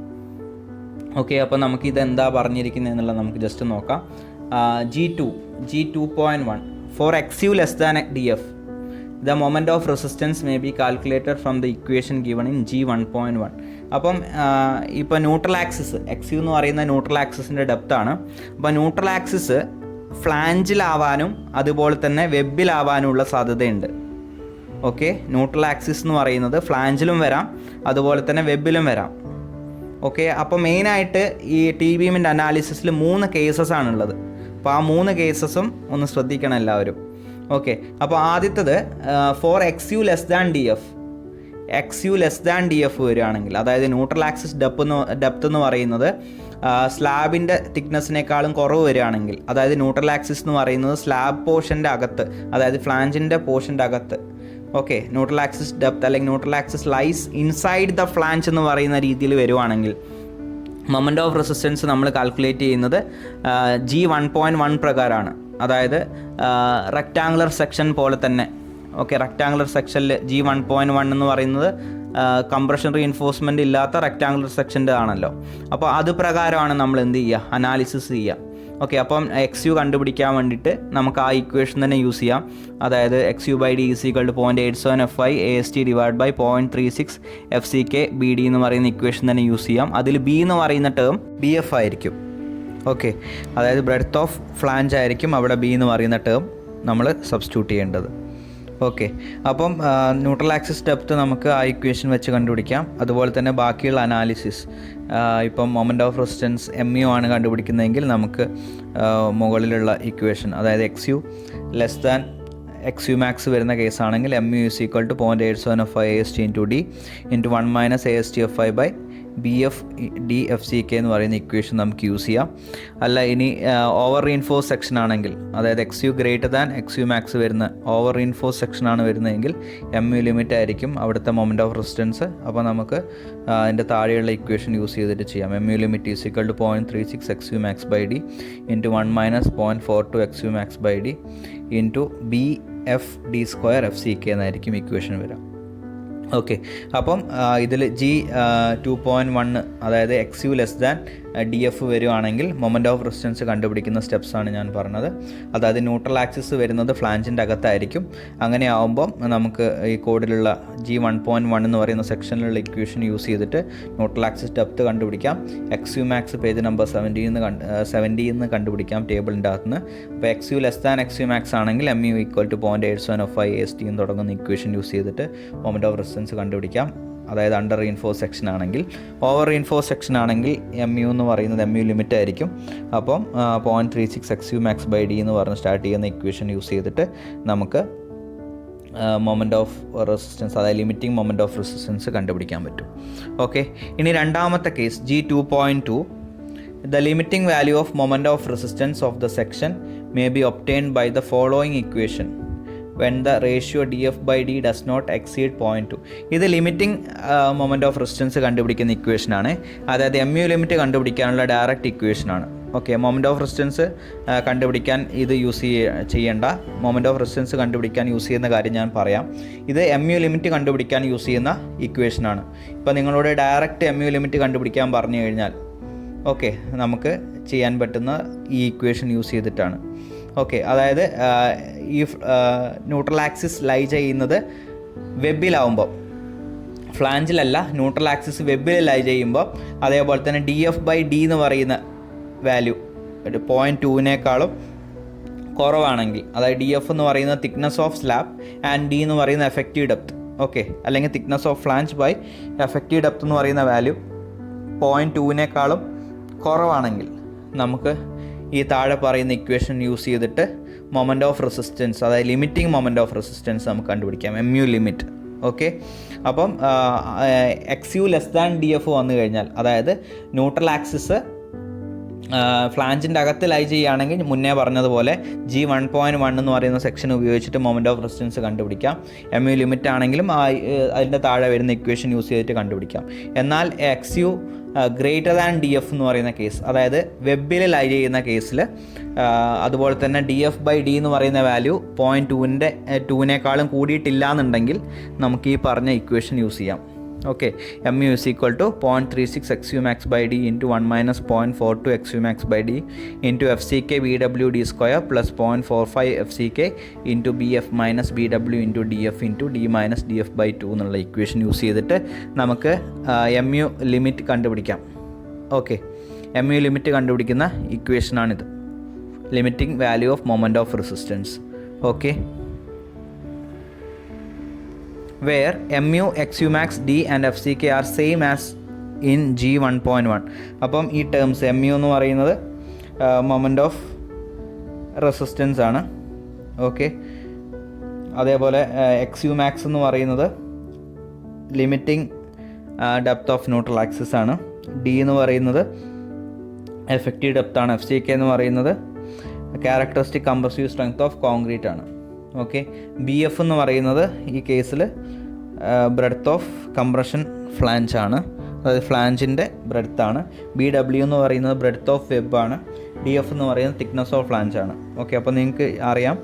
ഓക്കെ, അപ്പോൾ നമുക്ക് ഇതെന്താ പറഞ്ഞിരിക്കുന്നത് എന്നുള്ളത് നമുക്ക് ജസ്റ്റ് നോക്കാം. G2.1 for XU less than DF the moment of resistance may be calculated from the equation given in G1.1. അപ്പം ഇപ്പോൾ ന്യൂട്രൽ ആക്സിസ് എക്സ് യു എന്ന് പറയുന്ന ന്യൂട്രൽ ആക്സിസിൻ്റെ ഡെപ്താണ്. അപ്പോൾ ന്യൂട്രൽ ആക്സിസ് ഫ്ലാഞ്ചിലാവാനും അതുപോലെ തന്നെ വെബിലാവാനുള്ള സാധ്യതയുണ്ട്. ഓക്കെ, ന്യൂട്രൽ ആക്സിസ് എന്ന് പറയുന്നത് ഫ്ലാഞ്ചിലും വരാം അതുപോലെ തന്നെ വെബിലും വരാം. ഓക്കെ, അപ്പോൾ മെയിനായിട്ട് ഈ ടി ബീമിൻ്റെ അനാലിസിസിൽ 3 കേസസ് ആണുള്ളത്. അപ്പോൾ ആ 3 കേസസും ഒന്ന് ശ്രദ്ധിക്കണം എല്ലാവരും. ഓക്കെ, അപ്പോൾ ആദ്യത്തത് for X U less than D F, X U less than D F വരികയാണെങ്കിൽ, അതായത് ന്യൂട്രൽ ആക്സിസ് ഡെപ്ത് എന്ന് പറയുന്നത് സ്ലാബിൻ്റെ തിക്നെസ്സിനേക്കാളും കുറവ് വരികയാണെങ്കിൽ, അതായത് ന്യൂട്രൽ ആക്സിസ് എന്ന് പറയുന്നത് സ്ലാബ് പോർഷൻ്റെ അകത്ത്, അതായത് ഫ്ലാഞ്ചിൻ്റെ പോർഷൻ്റെ അകത്ത്. ഓക്കെ, ന്യൂട്രൽ ആക്സിസ് ഡെപ്ത് അല്ലെങ്കിൽ neutral axis lies inside the flange എന്ന് പറയുന്ന രീതിയിൽ വരുവാണെങ്കിൽ മൊമെൻ്റ് ഓഫ് റെസിസ്റ്റൻസ് നമ്മൾ കാൽക്കുലേറ്റ് ചെയ്യുന്നത് G1.1 പ്രകാരമാണ്. അതായത് റെക്റ്റാങ്കുലർ സെക്ഷൻ പോലെ തന്നെ. ഓക്കെ, റെക്റ്റാങ്കുലർ സെക്ഷനിൽ G1.1 എന്ന് പറയുന്നത് കംപ്രഷൻ റീഇൻഫോഴ്സ്മെൻ്റ് ഇല്ലാത്ത റെക്റ്റാങ്കുലർ സെക്ഷൻ്റെ ആണല്ലോ. അപ്പോൾ അത് പ്രകാരമാണ് നമ്മൾ എന്ത് ചെയ്യുക, അനാലിസിസ് ചെയ്യുക. ഓക്കെ, അപ്പം എക്സ് യു കണ്ടുപിടിക്കാൻ വേണ്ടിയിട്ട് നമുക്ക് ആ ഇക്വേഷൻ തന്നെ യൂസ് ചെയ്യാം. അതായത് X u by d is equal to 0.87 FI AST divide by 0.36 FCK BD എന്ന് പറയുന്ന ഇക്വേഷൻ തന്നെ യൂസ് ചെയ്യാം. അതിൽ ബി എന്ന് പറയുന്ന ടേം BF ആയിരിക്കും. ഓക്കെ, അതായത് ബ്രെഡ്ത്ത് ഓഫ് ഫ്ലാഞ്ച് ആയിരിക്കും അവിടെ ബി എന്ന് പറയുന്ന ടേം നമ്മൾ സബ്സ്റ്റിറ്റ്യൂട്ട് ചെയ്യേണ്ടത്. ഓക്കെ, അപ്പം ന്യൂട്രൽ ആക്സിസ് ഡെപ്ത് നമുക്ക് ആ ഇക്വേഷൻ വെച്ച് കണ്ടുപിടിക്കാം. അതുപോലെ തന്നെ ബാക്കിയുള്ള അനാലിസിസ്, ഇപ്പം മൊമെൻ്റ് ഓഫ് റെസിസ്റ്റൻസ് MU ആണ് കണ്ടുപിടിക്കുന്നതെങ്കിൽ നമുക്ക് മുകളിലുള്ള ഇക്വേഷൻ, അതായത് X U less than X U max വരുന്ന കേസാണെങ്കിൽ MU is equal to 0.87 FI AST into D into 1 minus AST FI by BF D FCK എന്ന് പറയുന്ന ഇക്വേഷൻ നമുക്ക് യൂസ് ചെയ്യാം. അല്ല, ഇനി ഓവർ റീഇൻഫോഴ്സ് സെക്ഷൻ ആണെങ്കിൽ, അതായത് X U greater than X U max വരുന്ന ഓവർ റീഇൻഫോഴ്സ് സെക്ഷനാണ് വരുന്നതെങ്കിൽ MU ലിമിറ്റ് ആയിരിക്കും അവിടുത്തെ മൊമെൻ്റ് ഓഫ് റെസിസ്റ്റൻസ്. അപ്പോൾ നമുക്ക് അതിൻ്റെ താഴെയുള്ള ഇക്വേഷൻ യൂസ് ചെയ്തിട്ട് ചെയ്യാം. MU limit is equal to 0.36 X U max by D into 1 minus 0.42 X U max by D into BF D square FCK എന്നായിരിക്കും ഇക്വേഷൻ വരാം. ഓക്കെ, അപ്പം ഇതിൽ G2.1 അതായത് X U less than DF വരുവാണെങ്കിൽ മൊമെൻ്റ് ഓഫ് റെസിസ്റ്റൻസ് കണ്ടുപിടിക്കുന്ന സ്റ്റെപ്സാണ് ഞാൻ പറഞ്ഞത്. അതായത് ന്യൂട്രൽ ആക്സിസ് വരുന്നത് ഫ്ലാഞ്ചിൻ്റെ അകത്തായിരിക്കും. അങ്ങനെ ആകുമ്പം നമുക്ക് ഈ കോഡിലുള്ള G1.1 എന്ന് പറയുന്ന സെക്ഷനിലുള്ള ഇക്വേഷൻ യൂസ് ചെയ്തിട്ട് ന്യൂട്രൽ ആക്സിസ് ഡെപ്ത് കണ്ടുപിടിക്കാം. X U max page number 70 എന്ന് കണ്ടുപിടിക്കാം ടേബിളിൻ്റെ അകത്തുനിന്ന്. അപ്പോൾ X U less than X U max ആണെങ്കിൽ MU equal to 0.87 FI AST എന്ന് തുടങ്ങുന്ന ഇക്വേഷൻ യൂസ് ചെയ്തിട്ട് മൊമെൻ്റ് ഓഫ് റെസിസ്റ്റൻസ് കണ്ടുപിടിക്കാം. അതായത് അണ്ടർ റീഇൻഫോഴ്സ് സെക്ഷൻ ആണെങ്കിൽ. ഓവർ റീഇൻഫോഴ്സ് സെക്ഷൻ ആണെങ്കിൽ MU എന്ന് പറയുന്നത് MU ലിമിറ്റ് ആയിരിക്കും. അപ്പം 0.36 X U max by D എന്ന് പറഞ്ഞ് സ്റ്റാർട്ട് ചെയ്യുന്ന ഇക്വേഷൻ യൂസ് ചെയ്തിട്ട് നമുക്ക് മൊമെൻ്റ് ഓഫ് റെസിസ്റ്റൻസ്, അതായത് ലിമിറ്റിംഗ് മൊമെൻ്റ് ഓഫ് റെസിസ്റ്റൻസ് കണ്ടുപിടിക്കാൻ പറ്റും. ഓക്കെ, ഇനി രണ്ടാമത്തെ case G2.2. The limiting value of moment of resistance of the section may be obtained by the following equation when the ratio DF by D does not exceed 0.2. ഇത് ലിമിറ്റിംഗ് മൊമെൻ്റ് ഓഫ് റെസിസ്റ്റൻസ് കണ്ടുപിടിക്കുന്ന ഇക്വേഷനാണ്. അതായത് MU ലിമിറ്റ് കണ്ടുപിടിക്കാനുള്ള ഡയറക്റ്റ് ഇക്വേഷനാണ്. ഓക്കെ, മൊമെൻ്റ് ഓഫ് റെസിസ്റ്റൻസ് കണ്ടുപിടിക്കാൻ ഇത് യൂസ് ചെയ്യേണ്ട. മൊമെൻ്റ് ഓഫ് റെസിസ്റ്റൻസ് കണ്ടുപിടിക്കാൻ യൂസ് ചെയ്യുന്ന കാര്യം ഞാൻ പറയാം. ഇത് MU ലിമിറ്റ് കണ്ടുപിടിക്കാൻ യൂസ് ചെയ്യുന്ന ഇക്വേഷനാണ്. ഇപ്പോൾ നിങ്ങളോട് ഡയറക്റ്റ് MU ലിമിറ്റ് കണ്ടുപിടിക്കാൻ പറഞ്ഞു കഴിഞ്ഞാൽ ഓക്കെ, നമുക്ക് ചെയ്യാൻ പറ്റുന്ന ഈ ഇക്വേഷൻ യൂസ് ചെയ്തിട്ടാണ്. ഓക്കെ, അതായത് ഈ ന്യൂട്രൽ ആക്സിസ് ലൈ ചെയ്യുന്നത് വെബിലാവുമ്പോൾ, ഫ്ലാഞ്ചിലല്ല, ന്യൂട്രൽ ആക്സിസ് വെബിൽ ലൈ ചെയ്യുമ്പോൾ, അതേപോലെ തന്നെ DF ബൈ D എന്ന് പറയുന്ന വാല്യൂ 0.2 കുറവാണെങ്കിൽ, അതായത് DF എന്ന് പറയുന്ന thickness of slab and D എന്ന് പറയുന്ന എഫക്റ്റീവ് ഡെപ്ത്. ഓക്കെ, അല്ലെങ്കിൽ thickness of flange by effective depth എന്ന് പറയുന്ന വാല്യൂ 0.2 കുറവാണെങ്കിൽ നമുക്ക് ഈ താഴെ പറയുന്ന ഇക്വേഷൻ യൂസ് ചെയ്തിട്ട് മൊമെൻ്റ് ഓഫ് റെസിസ്റ്റൻസ്, അതായത് ലിമിറ്റിംഗ് മൊമെൻ്റ് ഓഫ് റെസിസ്റ്റൻസ് നമുക്ക് കണ്ടുപിടിക്കാം. MU limit. ഓക്കെ, അപ്പം x U less than DF വന്നു കഴിഞ്ഞാൽ, അതായത് ന്യൂട്രൽ ആക്സിസ് ഫ്ലാഞ്ചിൻ്റെ അകത്ത് ലൈ ചെയ്യുകയാണെങ്കിൽ മുന്നേ പറഞ്ഞതുപോലെ G1.1 എന്ന് പറയുന്ന സെക്ഷൻ ഉപയോഗിച്ചിട്ട് മൊമെൻ്റ് ഓഫ് റെസിസ്റ്റൻസ് കണ്ടുപിടിക്കാം. MU ലിമിറ്റ് ആണെങ്കിലും അതിൻ്റെ താഴെ വരുന്ന ഇക്വേഷൻ യൂസ് ചെയ്തിട്ട് കണ്ടുപിടിക്കാം. എന്നാൽ X U greater than DF എന്ന് പറയുന്ന കേസ്, അതായത് വെബിൽ ലൈ ചെയ്യുന്ന കേസിൽ, അതുപോലെ തന്നെ DF ബൈ D എന്ന് പറയുന്ന വാല്യൂ 0.2 കൂടിയിട്ടില്ല എന്നുണ്ടെങ്കിൽ നമുക്ക് ഈ പറഞ്ഞ ഇക്വേഷൻ യൂസ് ചെയ്യാം. Okay, M U is equal to 0.36 X U max by D into 1 minus 0.42 X U max by D into F C K B W D square plus 0.45 F C K into B F minus B W into D F into D minus D F by 2 എന്നുള്ള ഇക്വേഷൻ യൂസ് ചെയ്തിട്ട് നമുക്ക് എം യു ലിമിറ്റ് കണ്ടുപിടിക്കാം. ഓക്കെ, എം യു ലിമിറ്റ് കണ്ടുപിടിക്കുന്ന ഇക്വേഷനാണിത്, limiting value of moment of resistance. Okay, where mu, xu max, d and fck are same as in G1.1. അപ്പം ഈ ടേംസ് mu എന്ന് പറയുന്നത് മൊമെൻ്റ് ഓഫ് റെസിസ്റ്റൻസ് ആണ്. ഓക്കെ, അതേപോലെ xu max എന്ന് പറയുന്നത് limiting depth of neutral axis ആണ്. d എന്ന് പറയുന്നത് എഫക്റ്റീവ് ഡെപ്ത് ആണ്. fck എന്ന് പറയുന്നത് characteristic compressive strength of concrete ആണ്. ഓക്കെ, ബി എഫ് എന്ന് പറയുന്നത് ഈ കേസിൽ ബ്രെഡ്ത്ത് ഓഫ് കംപ്രഷൻ ഫ്ലാഞ്ച് ആണ്, അതായത് ഫ്ലാഞ്ചിൻ്റെ ബ്രെഡ്ത്താണ്. ബി ഡബ്ല്യു എന്ന് പറയുന്നത് ബ്രെഡ്ത്ത് ഓഫ് വെബാണ്. ഡി എഫ് എന്ന് പറയുന്നത് തിക്നെസ് ഓഫ് ഫ്ലാഞ്ച് ആണ്. ഓക്കെ, അപ്പോൾ നിങ്ങൾക്ക് അറിയാം.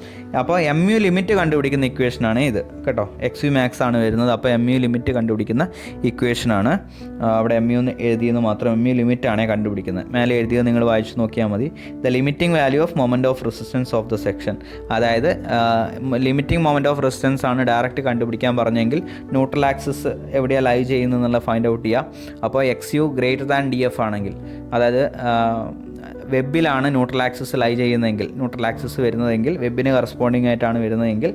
അപ്പോൾ എം യു ലിമിറ്റ് കണ്ടുപിടിക്കുന്ന ഇക്വേഷനാണ് ഇത് കേട്ടോ. എക്സ് യു മാക്സ് ആണ് വരുന്നത്. അപ്പോൾ എം യു ലിമിറ്റ് കണ്ടുപിടിക്കുന്ന ഇക്വേഷനാണ്. അവിടെ എം യു എന്ന് എഴുതിയെന്ന് മാത്രം, എം യു ലിമിറ്റാണ് കണ്ടുപിടിക്കുന്നത്. മേലെ എഴുതിയത് നിങ്ങൾ വായിച്ച് നോക്കിയാൽ മതി. The limiting value of moment of resistance of the section, അതായത് ലിമിറ്റിംഗ് മൊമെൻറ്റ് ഓഫ് റെസിസ്റ്റൻസ് ആണ് ഡയറക്റ്റ് കണ്ടുപിടിക്കാൻ പറഞ്ഞെങ്കിൽ ന്യൂട്രൽ ആക്സിസ് എവിടെയാണ് ലൈവ് ചെയ്യുന്നതെന്നുള്ള ഫൈൻഡ് ഔട്ട് ചെയ്യുക. അപ്പോൾ X U greater than D F ആണെങ്കിൽ, അതായത് വെബിലാണ് ന്യൂട്രൽ ആക്സിസ് ലൈ ചെയ്യുന്നതെങ്കിൽ, ന്യൂട്രൽ ആക്സിസ് വരുന്നതെങ്കിൽ വെബിന് കറസ്പോണ്ടിങ് ആയിട്ടാണ് വരുന്നതെങ്കിൽ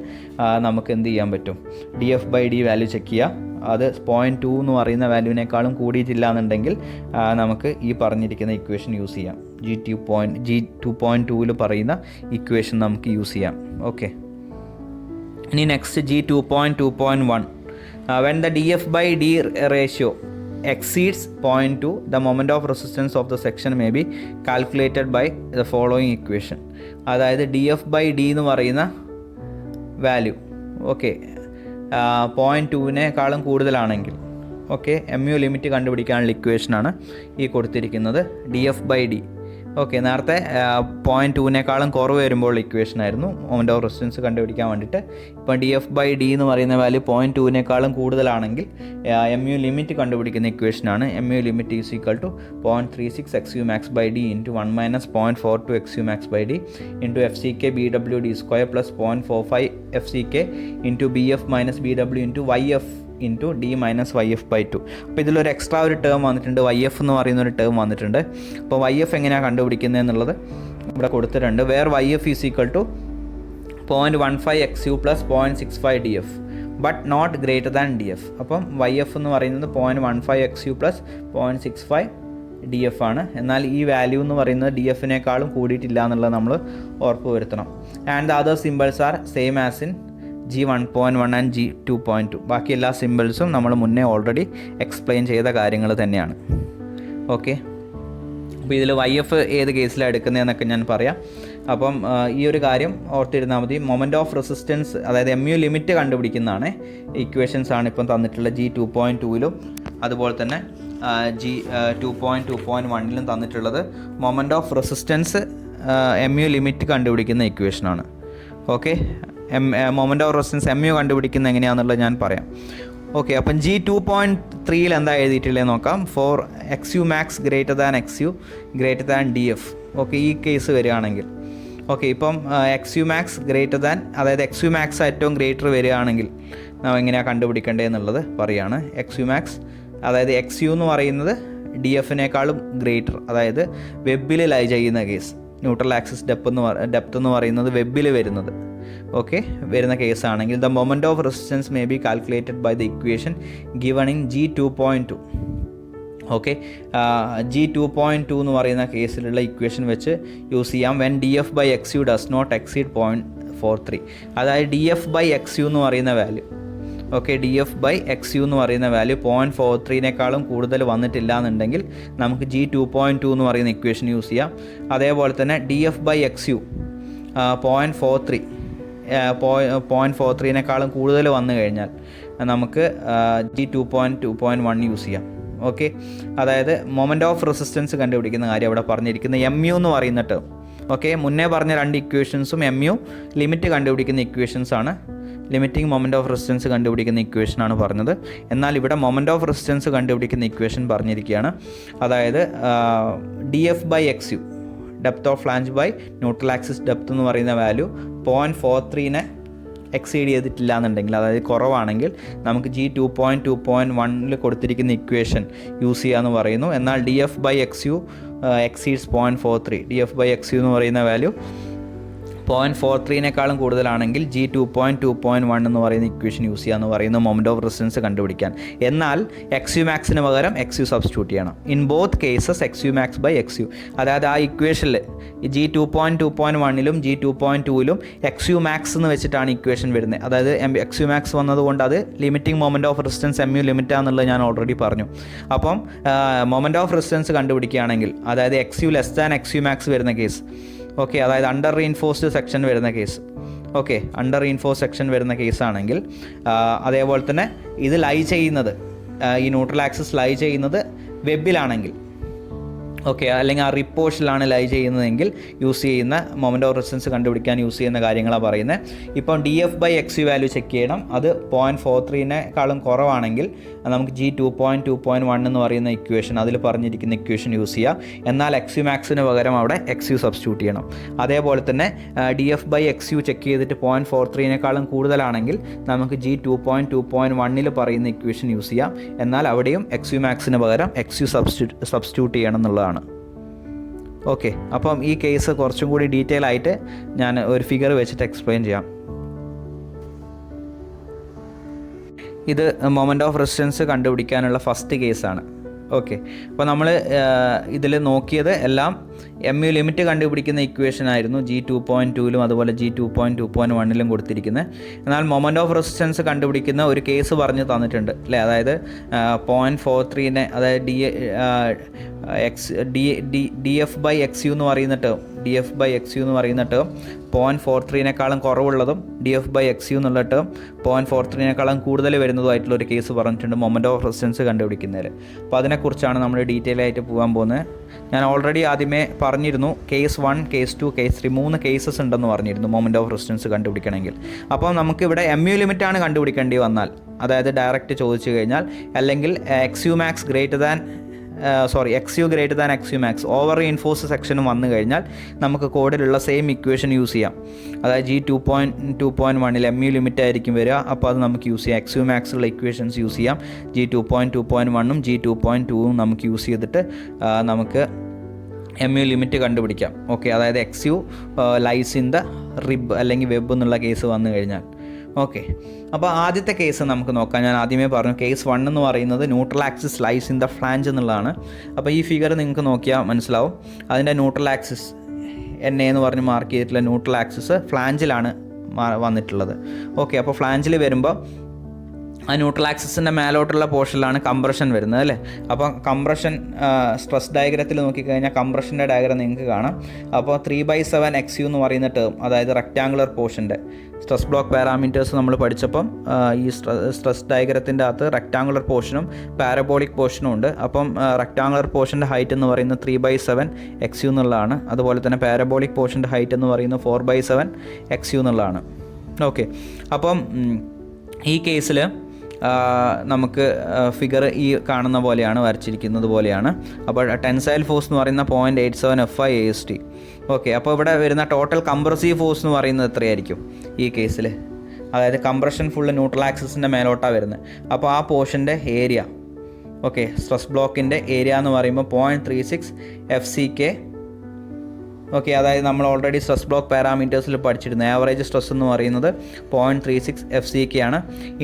നമുക്ക് എന്ത് ചെയ്യാൻ പറ്റും, D F by D value check ചെയ്യുക. അത് 0.2 എന്ന് പറയുന്ന വാല്യൂവിനേക്കാളും കൂടിയിട്ടില്ല എന്നുണ്ടെങ്കിൽ നമുക്ക് ഈ പറഞ്ഞിരിക്കുന്ന ഇക്വേഷൻ യൂസ് ചെയ്യാം. G2.2 പറയുന്ന ഇക്വേഷൻ നമുക്ക് യൂസ് ചെയ്യാം. ഓക്കെ, ഇനി next G2.2.1. When the D F by D ratio exceeds 0.2, the moment of resistance of the section may be calculated by the following equation. അതായത് ഡി എഫ് ബൈ ഡി എന്ന് പറയുന്ന വാല്യൂ ഓക്കെ 0.2-നേക്കാളും കൂടുതലാണെങ്കിൽ ഓക്കെ എം യു ലിമിറ്റ് കണ്ടുപിടിക്കാനുള്ള ഇക്വേഷനാണ് ഈ കൊടുത്തിരിക്കുന്നത്, D F by D. Okay, നേരത്തെ 0.2-നേക്കാളും കുറവ് വരുമ്പോൾ ഇക്വേഷൻ ആയിരുന്നു മൊമെൻ്റ് ഓഫ് റെസിസ്റ്റൻസ് കണ്ടുപിടിക്കാൻ വേണ്ടിയിട്ട്. ഇപ്പം ഡി എഫ് ബൈ ഡി എന്ന് പറയുന്ന വാല്യൂ 0.2-നേക്കാളും കൂടുതലാണെങ്കിൽ എം യു ലിമിറ്റ് കണ്ടുപിടിക്കുന്ന ഇക്വേഷനാണ്. M U limit is equal to 0.36 X U max by D into 1 minus 0.42 X U max by D into F C K B W D square plus 0.45 F C K into B F minus B W into Y F into D minus Y F by 2. അപ്പോൾ ഇതിലൊരു എക്സ്ട്രാ ഒരു ടേം വന്നിട്ടുണ്ട്, വൈ എഫ് എന്ന് പറയുന്ന ഒരു ടേം വന്നിട്ടുണ്ട്. അപ്പോൾ വൈ എഫ് എങ്ങനെയാണ് കണ്ടുപിടിക്കുന്നത് എന്നുള്ളത് ഇവിടെ കൊടുത്തിട്ടുണ്ട്. Where Y F is equal to 0.15 X U plus 0.65 D F but not greater than D F. അപ്പം വൈ എഫ് എന്ന് പറയുന്നത് 0.15 X U plus 0.65 D F ആണ്. എന്നാൽ ഈ വാല്യൂ എന്ന് പറയുന്നത് ഡി എഫിനേക്കാളും കൂടിയിട്ടില്ല എന്നുള്ളത് നമ്മൾ ഉറപ്പ് വരുത്തണം. And the other symbols are same as in G1.1 and G2.2. ബാക്കി എല്ലാ സിമ്പിൾസും നമ്മൾ മുന്നേ ഓൾറെഡി എക്സ്പ്ലെയിൻ ചെയ്ത കാര്യങ്ങൾ തന്നെയാണ്. ഓക്കെ, അപ്പോൾ ഇതിൽ വൈ എഫ് ഏത് കേസിലാണ് എടുക്കുന്നതെന്നൊക്കെ ഞാൻ പറയാം. അപ്പം ഈ ഒരു കാര്യം ഓർത്തിരുന്നാൽ മതി. മൊമെൻറ്റ് ഓഫ് റെസിസ്റ്റൻസ്, അതായത് എം യു ലിമിറ്റ് കണ്ടുപിടിക്കുന്നതാണ് ഇക്വേഷൻസ് ആണ് ഇപ്പം തന്നിട്ടുള്ള G2.2-ലും അതുപോലെ തന്നെ G2.2.1-ലും തന്നിട്ടുള്ളത്. Moment of resistance M U limit കണ്ടുപിടിക്കുന്ന ഇക്വേഷനാണ്. Okay, moment of resistance M U കണ്ടുപിടിക്കുന്നത് എങ്ങനെയാണെന്നുള്ളത് ഞാൻ പറയാം. ഓക്കെ, അപ്പം G2.3-ൽ എന്താ എഴുതിയിട്ടുള്ളത് നോക്കാം. For X U max greater than X U greater than D F. Okay, ഈ കേസ് വരികയാണെങ്കിൽ ഓക്കെ, ഇപ്പം X U max greater than, അതായത് എക്സ് യു മാക്സ് ഏറ്റവും ഗ്രേറ്റർ വരികയാണെങ്കിൽ നമ്മൾ എങ്ങനെയാണ് കണ്ടുപിടിക്കേണ്ടതെന്നുള്ളത് പറയുകയാണ്. എക്സ് യു മാക്സ്, അതായത് എക്സ് യു എന്ന് പറയുന്നത് ഡി എഫിനേക്കാളും ഗ്രേറ്റർ, അതായത് വെബിൽ ലൈ ചെയ്യുന്ന കേസ്, ന്യൂട്രൽ ആക്സിസ് ഡെപ്ത് എന്ന് പറയുന്നത് വെബിൽ വരുന്നത് ഓക്കെ വരുന്ന കേസാണെങ്കിൽ the moment of resistance may be calculated by the equation given in G2.2. Okay, G2.2 എന്ന് പറയുന്ന കേസിലുള്ള ഇക്വേഷൻ വെച്ച് യൂസ് ചെയ്യാം. When D F by X U does not exceed 0.43, അതായത് D F by X U എന്ന് പറയുന്ന value okay D F by X U എന്ന് പറയുന്ന വാല്യൂ 0.43-നേക്കാളും കൂടുതൽ വന്നിട്ടില്ല എന്നുണ്ടെങ്കിൽ നമുക്ക് G2.2 എന്ന് പറയുന്ന ഇക്വേഷൻ യൂസ് ചെയ്യാം. അതേപോലെ തന്നെ D F by X U 0.43-നേക്കാളും കൂടുതൽ വന്നു കഴിഞ്ഞാൽ നമുക്ക് G2.2.1 യൂസ് ചെയ്യാം. ഓക്കെ, അതായത് മൊമെൻറ്റ് ഓഫ് റെസിസ്റ്റൻസ് കണ്ടുപിടിക്കുന്ന കാര്യം അവിടെ പറഞ്ഞിരിക്കുന്നത് എം യു എന്ന് പറയുന്ന ടേം. ഓക്കെ, മുന്നേ പറഞ്ഞ രണ്ട് ഇക്വേഷൻസും എം യു ലിമിറ്റ് കണ്ടുപിടിക്കുന്ന ഇക്വേഷൻസ് ആണ്. ലിമിറ്റിംഗ് മൊമെൻറ്റ് ഓഫ് റെസിസ്റ്റൻസ് കണ്ടുപിടിക്കുന്ന ഇക്വേഷനാണ് പറഞ്ഞത്. എന്നാൽ ഇവിടെ മൊമെൻറ്റ് ഓഫ് റെസിസ്റ്റൻസ് കണ്ടുപിടിക്കുന്ന ഇക്വേഷൻ പറഞ്ഞിരിക്കുകയാണ്. അതായത് dF/XU, depth of flange by neutral axis depth എന്ന് പറയുന്ന വാല്യൂ 0.43 എക്സീഡ് ചെയ്തിട്ടില്ല എന്നുണ്ടെങ്കിൽ, അതായത് കുറവാണെങ്കിൽ നമുക്ക് G2.2.1 കൊടുത്തിരിക്കുന്ന ഇക്വേഷൻ യൂസ് ചെയ്യാമെന്ന് പറയുന്നു. എന്നാൽ dF/XU എക്സീഡ്സ് 0.43, dF/XU എന്ന് പറയുന്ന വാല്യൂ 0.43 കൂടുതലാണെങ്കിൽ G2.2.1 എന്ന് പറയുന്ന ഇക്വേഷൻ യൂസ് ചെയ്യാമെന്ന് പറയുന്നു മൊമെൻറ്റ് ഓഫ് റെസിസ്റ്റൻസ് കണ്ടുപിടിക്കാൻ. എന്നാൽ XU മാക്സിന് പകരം XU സബ്സ്റ്റിറ്റ്യൂട്ട് ചെയ്യണം. In both cases XU max/XU, അതായത് ആ ഇക്വേഷനിൽ G2.2.1ലും G2.2ലും XU max എന്ന് വെച്ചിട്ടാണ് ഇക്വേഷൻ വരുന്നത്. അതായത് XU max വന്നതുകൊണ്ട് അത് limiting moment of resistance MU ലിമിറ്റാന്നുള്ളത് ഞാൻ ഓൾറെഡി പറഞ്ഞു. അപ്പം മൊമെൻറ്റ് ഓഫ് റെസിസ്റ്റൻസ് കണ്ടുപിടിക്കുകയാണെങ്കിൽ, അതായത് XU less than XU max വരുന്ന കേസ്, ഓക്കെ, അതായത് അണ്ടർ റീഇൻഫോഴ്സ്ഡ് സെക്ഷൻ വരുന്ന case, okay, under reinforce section വരുന്ന കേസാണെങ്കിൽ, അതേപോലെ തന്നെ ഇത് ലൈ ചെയ്യുന്നത്, ഈ ന്യൂട്രൽ ആക്സിസ് ലൈ ചെയ്യുന്നത് വെബിലാണെങ്കിൽ, ഓക്കെ, അല്ലെങ്കിൽ ആ റിപ്പോർഷനിലാണ് ലൈ ചെയ്യുന്നതെങ്കിൽ യൂസ് ചെയ്യുന്ന മൊമെൻറ്റ് ഓഫ് റെസിസ്റ്റൻസ് കണ്ടുപിടിക്കാൻ യൂസ് ചെയ്യുന്ന കാര്യങ്ങളാണ് പറയുന്നത്. ഇപ്പം dF/XU വാല്യൂ ചെക്ക് ചെയ്യണം. അത് 0.43 കുറവാണെങ്കിൽ നമുക്ക് G2.2.1 എന്ന് പറയുന്ന ഇക്വേഷൻ, അതിൽ പറഞ്ഞിരിക്കുന്ന ഇക്വേഷൻ യൂസ് ചെയ്യാം. എന്നാൽ XU മാക്സിന് പകരം അവിടെ XU സബ്സ്റ്റിറ്റ്യൂട്ട് ചെയ്യണം. അതേപോലെ തന്നെ dF/XU ചെക്ക് ചെയ്തിട്ട് 0.43 കൂടുതലാണെങ്കിൽ നമുക്ക് G2.2.1 പറയുന്ന ഇക്വേഷൻ യൂസ് ചെയ്യാം. എന്നാൽ അവിടെയും XU മാക്സിന് പകരം XU സബ്സ്റ്റിറ്റ്യൂട്ട് ചെയ്യണം എന്നുള്ളതാണ്. ഓക്കെ, അപ്പം ഈ കേസ് കുറച്ചും കൂടി ഡീറ്റെയിൽ ആയിട്ട് ഞാൻ ഒരു ഫിഗർ വെച്ചിട്ട് എക്സ്പ്ലെയിൻ ചെയ്യാം. ഇത് മൊമെൻറ്റ് ഓഫ് റെസിസ്റ്റൻസ് കണ്ടുപിടിക്കാനുള്ള ഫസ്റ്റ് കേസാണ്. ഓക്കെ, അപ്പോൾ നമ്മൾ ഇതിൽ നോക്കിയത് എല്ലാം MU ലിമിറ്റ് കണ്ടുപിടിക്കുന്ന ഇക്വേഷൻ ആയിരുന്നു G2.2ലും അതുപോലെ G2.2.1ലും കൊടുത്തിരിക്കുന്നത്. എന്നാൽ മൊമെൻറ്റ് ഓഫ് റെസിസ്റ്റൻസ് കണ്ടുപിടിക്കുന്ന ഒരു കേസ് പറഞ്ഞ് തന്നിട്ടുണ്ട് അല്ലേ, അതായത് 0.43, അതായത് dF/XU എന്ന് പറയുന്ന ടേം, dF/XU എന്ന് പറയുന്ന ടേം 0.43 കുറവുള്ളതും dF/XU എന്നുള്ള ടേം 0.43 കൂടുതൽ വരുന്നതുമായിട്ടുള്ള ഒരു കേസ് പറഞ്ഞിട്ടുണ്ട് മൊമെൻറ്റ് ഓഫ് റെസിസ്റ്റൻസ് കണ്ടുപിടിക്കുന്നതിൽ. അപ്പോൾ അതിനെക്കുറിച്ചാണ് നമ്മൾ ഡീറ്റെയിൽ ആയിട്ട് പോകാൻ പോകുന്നത്. ഞാൻ ഓൾറെഡി ആദ്യമേ പറഞ്ഞിരുന്നു കേസ് 1, കേസ് 2, കേസ് 3 3 കേസസ് ഉണ്ടെന്ന് പറഞ്ഞിരുന്നു മൊമെൻറ്റ് ഓഫ് റെസിസ്റ്റൻസ് കണ്ടുപിടിക്കണമെങ്കിൽ. അപ്പോൾ നമുക്കിവിടെ MU ലിമിറ്റാണ് കണ്ടുപിടിക്കേണ്ടി വന്നാൽ, അതായത് ഡയറക്റ്റ് ചോദിച്ചു കഴിഞ്ഞാൽ, അല്ലെങ്കിൽ XU greater than XU max over reinforce സെക്ഷനും വന്നു കഴിഞ്ഞാൽ നമുക്ക് കോഡിലുള്ള സെയിം ഇക്വേഷൻ യൂസ് ചെയ്യാം. അതായത് G2.2.1 MU ലിമിറ്റ് ആയിരിക്കും വരിക. അപ്പോൾ അത് നമുക്ക് യൂസ് ചെയ്യാം. XU മാക്സുള്ള ഇക്വേഷൻസ് യൂസ് ചെയ്യാം. G2.2.1ഉം G2.2ഉം നമുക്ക് യൂസ് ചെയ്തിട്ട് നമുക്ക് MU ലിമിറ്റ് കണ്ടുപിടിക്കാം. ഓക്കെ, അതായത് XU lies in the rib അല്ലെങ്കിൽ വെബ് എന്നുള്ള കേസ് വന്നു കഴിഞ്ഞാൽ. ഓക്കെ, അപ്പോൾ ആദ്യത്തെ കേസ് നമുക്ക് നോക്കാം. ഞാൻ ആദ്യമേ പറഞ്ഞു കേസ് 1 എന്ന് പറയുന്നത് neutral axis lies in the flange എന്നുള്ളതാണ്. അപ്പോൾ ഈ ഫിഗർ നിങ്ങൾക്ക് നോക്കിയാൽ മനസ്സിലാവും. അതിൻ്റെ ന്യൂട്രൽ ആക്സിസ് NA എന്ന് പറഞ്ഞ് മാർക്ക് ചെയ്തിട്ടുള്ള ന്യൂട്രൽ ആക്സിസ് ഫ്ലാഞ്ചിലാണ് വന്നിട്ടുള്ളത്. ഓക്കെ, അപ്പോൾ ഫ്ലാഞ്ചിൽ വരുമ്പോൾ ആ ന്യൂട്രൽ ആക്സിസിൻ്റെ മേലോട്ടുള്ള പോർഷനിലാണ് കംപ്രഷൻ വരുന്നത് അല്ലേ. അപ്പോൾ കംപ്രഷൻ സ്ട്രെസ് ഡയഗ്രത്തിൽ നോക്കിക്കഴിഞ്ഞാൽ കംപ്രഷൻ്റെ ഡയഗ്രം നിങ്ങൾക്ക് കാണാം. അപ്പോൾ 3/7 XU എന്ന് പറയുന്ന ടേം, അതായത് റെക്റ്റാങ്കുലർ പോർഷൻ്റെ സ്ട്രെസ് ബ്ലോക്ക് പാരാമീറ്റേഴ്സ് നമ്മൾ പഠിച്ചപ്പം ഈ സ്ട്രെസ് ഡയഗ്രത്തിൻ്റെ അകത്ത് റെക്റ്റാങ്കുലർ പോർഷനും പാരബോളിക് പോർഷനും ഉണ്ട്. അപ്പം റെക്റ്റാങ്കുലർ പോർഷൻ്റെ ഹൈറ്റ് എന്ന് പറയുന്നത് 3/7 XU എന്നുള്ളതാണ്. അതുപോലെ തന്നെ പാരബോളിക് പോർഷൻ്റെ ഹൈറ്റ് എന്ന് പറയുന്നത് 4/7 XU എന്നുള്ളതാണ്. ഓക്കെ, അപ്പം ഈ കേസിൽ നമുക്ക് ഫിഗർ ഈ കാണുന്ന പോലെയാണ്, വരച്ചിരിക്കുന്നത് പോലെയാണ്. അപ്പോൾ ടെൻസൈൽ ഫോഴ്സ് എന്ന് പറയുന്ന 0.87 FI AST. ഓക്കെ, അപ്പോൾ ഇവിടെ വരുന്ന ടോട്ടൽ കംപ്രസീവ് ഫോഴ്സ് എന്ന് പറയുന്നത് എത്രയായിരിക്കും ഈ കേസിൽ? അതായത് കംപ്രഷൻ ഫുള്ള് ന്യൂട്രൽ ആക്സിസിൻ്റെ മേലോട്ടാണ് വരുന്നത്. അപ്പോൾ ആ പോർഷൻ്റെ ഏരിയ, ഓക്കെ, സ്ട്രെസ് ബ്ലോക്കിൻ്റെ ഏരിയ എന്ന് പറയുമ്പോൾ 0.36 FCK. ഓക്കെ, അതായത് നമ്മൾ ഓൾറെഡി സ്ട്രെസ് ബ്ലോക്ക് പാരാമീറ്റേഴ്സിൽ പഠിച്ചിരുന്നു. ആവറേജ് സ്ട്രെസ് എന്ന് പറയുന്നത് 0.36 FCK ആണ്.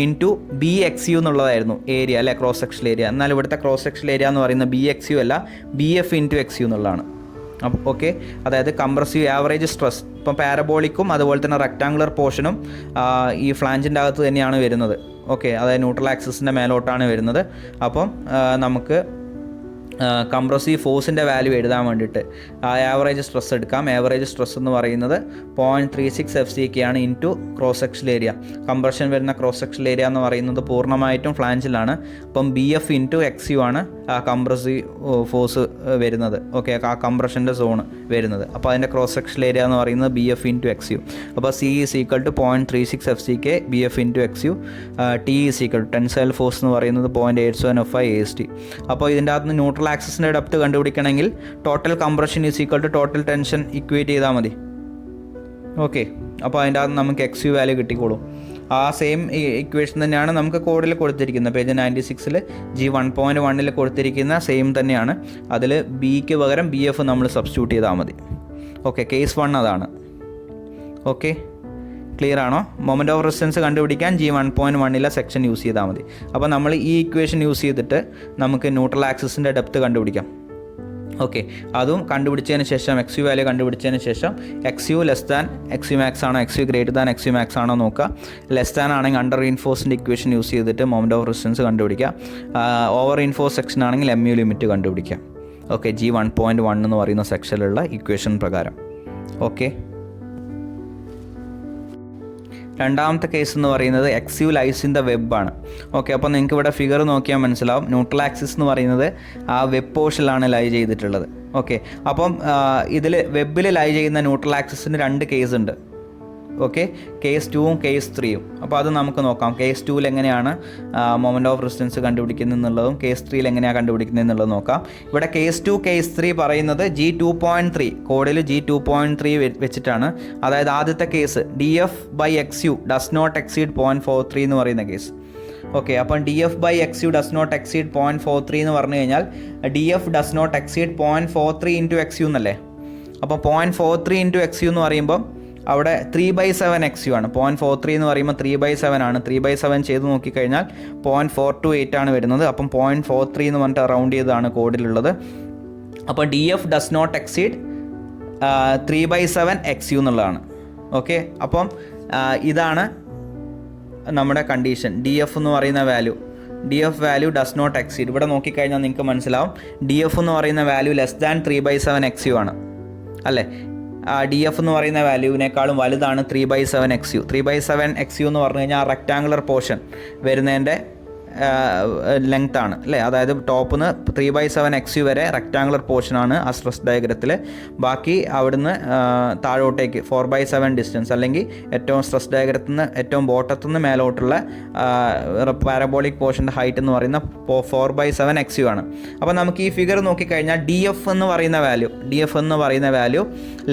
ഇൻറ്റു BXU എന്നുള്ളതായിരുന്നു ഏരിയ അല്ലെ, ക്രോസ് സെക്ഷൽ ഏരിയ. എന്നാൽ ഇവിടുത്തെ ക്രോസ് സെക്ഷൽ ഏരിയ എന്ന് പറയുന്നത് BXU അല്ല, BF ഇൻറ്റു XU എന്നുള്ളതാണ്. അപ്പം ഓക്കെ, അതായത് കംപ്രസീവ് ആവറേജ് സ്ട്രെസ് ഇപ്പം പാരബോളിക്കും അതുപോലെ തന്നെ റെക്റ്റാങ്കുലർ പോർഷനും ഈ ഫ്ലാഞ്ചിൻ്റെ അകത്ത് തന്നെയാണ് വരുന്നത്. ഓക്കെ, അതായത് ന്യൂട്രൽ ആക്സിസിൻ്റെ മേലോട്ടാണ് വരുന്നത്. അപ്പം നമുക്ക് കംപ്രസീവ് ഫോഴ്സിൻ്റെ വാല്യൂ എഴുതാൻ വേണ്ടിയിട്ട് ആവറേജ് സ്ട്രെസ് എടുക്കാം. ആവറേജ് സ്ട്രെസ് എന്ന് പറയുന്നത് 0.36 FCK ആണ് into cross sexual area. Compression വരുന്ന ക്രോസ് സെക്ഷൽ ഏരിയ എന്ന് പറയുന്നത് പൂർണ്ണമായിട്ടും ഫ്ലാഞ്ചിലാണ്. അപ്പം BF ഇൻറ്റു XU ആണ് കംപ്രസീവ് ഫോഴ്സ് വരുന്നത്. ഓക്കെ, ആ കംപ്രഷൻ്റെ സോണ് വരുന്നത്. അപ്പോൾ അതിൻ്റെ ക്രോസ് സെക്ഷൽ ഏരിയ എന്ന് പറയുന്നത് BF/XU. അപ്പോൾ C is equal to 0.36 FCK BF/XU. T is equal to tensile force എന്ന് പറയുന്നത് 0.8705 AST. അപ്പോൾ ഇതിൻ്റെ അകത്ത് ന്യൂട്രൽ ആക്സിസിൻ്റെ ഡെപ്ത് കണ്ടുപിടിക്കണമെങ്കിൽ total compression is equal to total tension equate ചെയ്താൽ മതി. ഓക്കെ, അപ്പോൾ അതിൻ്റെ അകത്ത് നമുക്ക് XU വാല്യൂ കിട്ടിക്കോളും. ആ സെയിം ഇക്വേഷൻ തന്നെയാണ് നമുക്ക് കോഡിൽ കൊടുത്തിരിക്കുന്നത്. പേജ് 96 G1.1 കൊടുത്തിരിക്കുന്ന സെയിം തന്നെയാണ്. അതിൽ ബിക്ക് പകരം BF നമ്മൾ സബ്സ്റ്റിറ്റ്യൂട്ട് ചെയ്താൽ മതി. ഓക്കെ, കേസ് 1 അതാണ്. ഓക്കെ, ക്ലിയർ ആണോ? മൊമെൻ്റ് ഓഫ് റെസിസ്റ്റൻസ് കണ്ടുപിടിക്കാൻ G1.1 സെക്ഷൻ യൂസ് ചെയ്താൽ മതി. അപ്പോൾ നമ്മൾ ഈ ഇക്വേഷൻ യൂസ് ചെയ്തിട്ട് നമുക്ക് ന്യൂട്രൽ ആക്സിസിൻ്റെ ഡെപ്ത് കണ്ടുപിടിക്കാം. ഓക്കെ, അതും കണ്ടുപിടിച്ചതിന് ശേഷം XU വാല്യൂ കണ്ടുപിടിച്ചതിന് ശേഷം XU less than XU max ആണോ XU greater than XU max ആണോ നോക്കുക. ലെസ് ദാൻ ആണെങ്കിൽ അണ്ടർ റീൻഫോഴ്സിൻ്റെ ഇക്വേഷൻ യൂസ് ചെയ്തിട്ട് മൊമെൻ്റ് ഓഫ് റെസിസ്റ്റൻസ് കണ്ടുപിടിക്കുക. ഓവർ റീൻഫോഴ്സ് സെക്ഷൻ ആണെങ്കിൽ MU ലിമിറ്റ് കണ്ടുപിടിക്കാം. ഓക്കെ, G1.1 എന്ന് പറയുന്ന സെക്ഷനിലുള്ള ഇക്വേഷൻ പ്രകാരം. ഓക്കെ, രണ്ടാമത്തെ കേസ് എന്ന് പറയുന്നത് XU ലൈസ് ഇൻ ദ വെബാണ്. ഓക്കെ, അപ്പോൾ നിങ്ങൾക്ക് ഇവിടെ ഫിഗർ നോക്കിയാൽ മനസ്സിലാവും. ന്യൂട്രൽ ആക്സിസ് എന്ന് പറയുന്നത് ആ വെബ് പോർഷനിലാണ് ലൈ ചെയ്തിട്ടുള്ളത്. ഓക്കെ, അപ്പം ഇതിൽ വെബിൽ ലൈ ചെയ്യുന്ന ന്യൂട്രൽ ആക്സിസിന് 2 കേസ് ഉണ്ട്. ഓക്കെ, കേസ് 2ഉം കേസ് 3യും. അപ്പോൾ അത് നമുക്ക് നോക്കാം. കേസ് 2ൽ എങ്ങനെയാണ് മൊമെൻ്റ് ഓഫ് റെസിസ്റ്റൻസ് കണ്ടുപിടിക്കുന്നത് എന്നുള്ളതും കേസ് 3ൽ എങ്ങനെയാണ് കണ്ടുപിടിക്കുന്നത് എന്നുള്ളത് നോക്കാം. ഇവിടെ കേസ് 2 കേസ് 3 പറയുന്നത് G2.3 കോഡിൽ G2.3 വെച്ചിട്ടാണ്. അതായത് ആദ്യത്തെ case DF/XU does not exceed 0.43 എന്ന് പറയുന്ന കേസ്. ഓക്കെ, അപ്പം DF/XU ഡസ് നോട്ട് എക്സീഡ് 0.43 എന്ന് പറഞ്ഞു കഴിഞ്ഞാൽ DF does not exceed 0.43 into XU എന്നല്ലേ. അപ്പോൾ 0.43 ഇൻറ്റു XU എന്ന് പറയുമ്പം അവിടെ 3/7 XU ആണ്. 0.43 എന്ന് പറയുമ്പോൾ 3/7 ആണ്. 3/7 ചെയ്ത് നോക്കിക്കഴിഞ്ഞാൽ 0.428 ആണ് വരുന്നത്. അപ്പം 0.43 എന്ന് പറഞ്ഞിട്ട് റൗണ്ട് ചെയ്താണ് കോഡിലുള്ളത്. അപ്പോൾ DF does not exceed 3/7 XU എന്നുള്ളതാണ്. ഓക്കെ, അപ്പം ഇതാണ് നമ്മുടെ കണ്ടീഷൻ. DF എന്ന് പറയുന്ന വാല്യൂ ഡസ് നോട്ട് എക്സീഡ്. ഇവിടെ നോക്കിക്കഴിഞ്ഞാൽ നിങ്ങൾക്ക് മനസ്സിലാവും DF എന്ന് പറയുന്ന വാല്യൂ ലെസ് ദാൻ 3/7 XU ആണ് അല്ലേ. DF എന്ന് പറയുന്ന വാല്യൂവിനേക്കാളും വലുതാണ് 3/7 XU. 3/7 XU എന്ന് പറഞ്ഞു കഴിഞ്ഞാൽ റെക്റ്റാങ്കുലർ പോർഷൻ വരുന്നതിൻ്റെ ലെങ്ത് ആണ് അല്ലേ. അതായത് ടോപ്പിൽ നിന്ന് 3/7 XU വരെ റെക്റ്റാങ്കുലർ പോർഷനാണ് ആ സ്ട്രെസ് ഡയഗ്രത്തിൽ. ബാക്കി അവിടുന്ന് താഴോട്ടേക്ക് 4/7 ഡിസ്റ്റൻസ്, അല്ലെങ്കിൽ ഏറ്റവും സ്ട്രെസ് ഡയഗ്രത്തിൽ നിന്ന് ഏറ്റവും ബോട്ടത്തിൽ നിന്ന് മേലോട്ടുള്ള പാരബോളിക് പോർഷൻ്റെ ഹൈറ്റ് എന്ന് പറയുന്ന 4/7 XU ആണ്. അപ്പോൾ നമുക്ക് ഈ ഫിഗർ നോക്കിക്കഴിഞ്ഞാൽ DF എന്ന് പറയുന്ന വാല്യൂ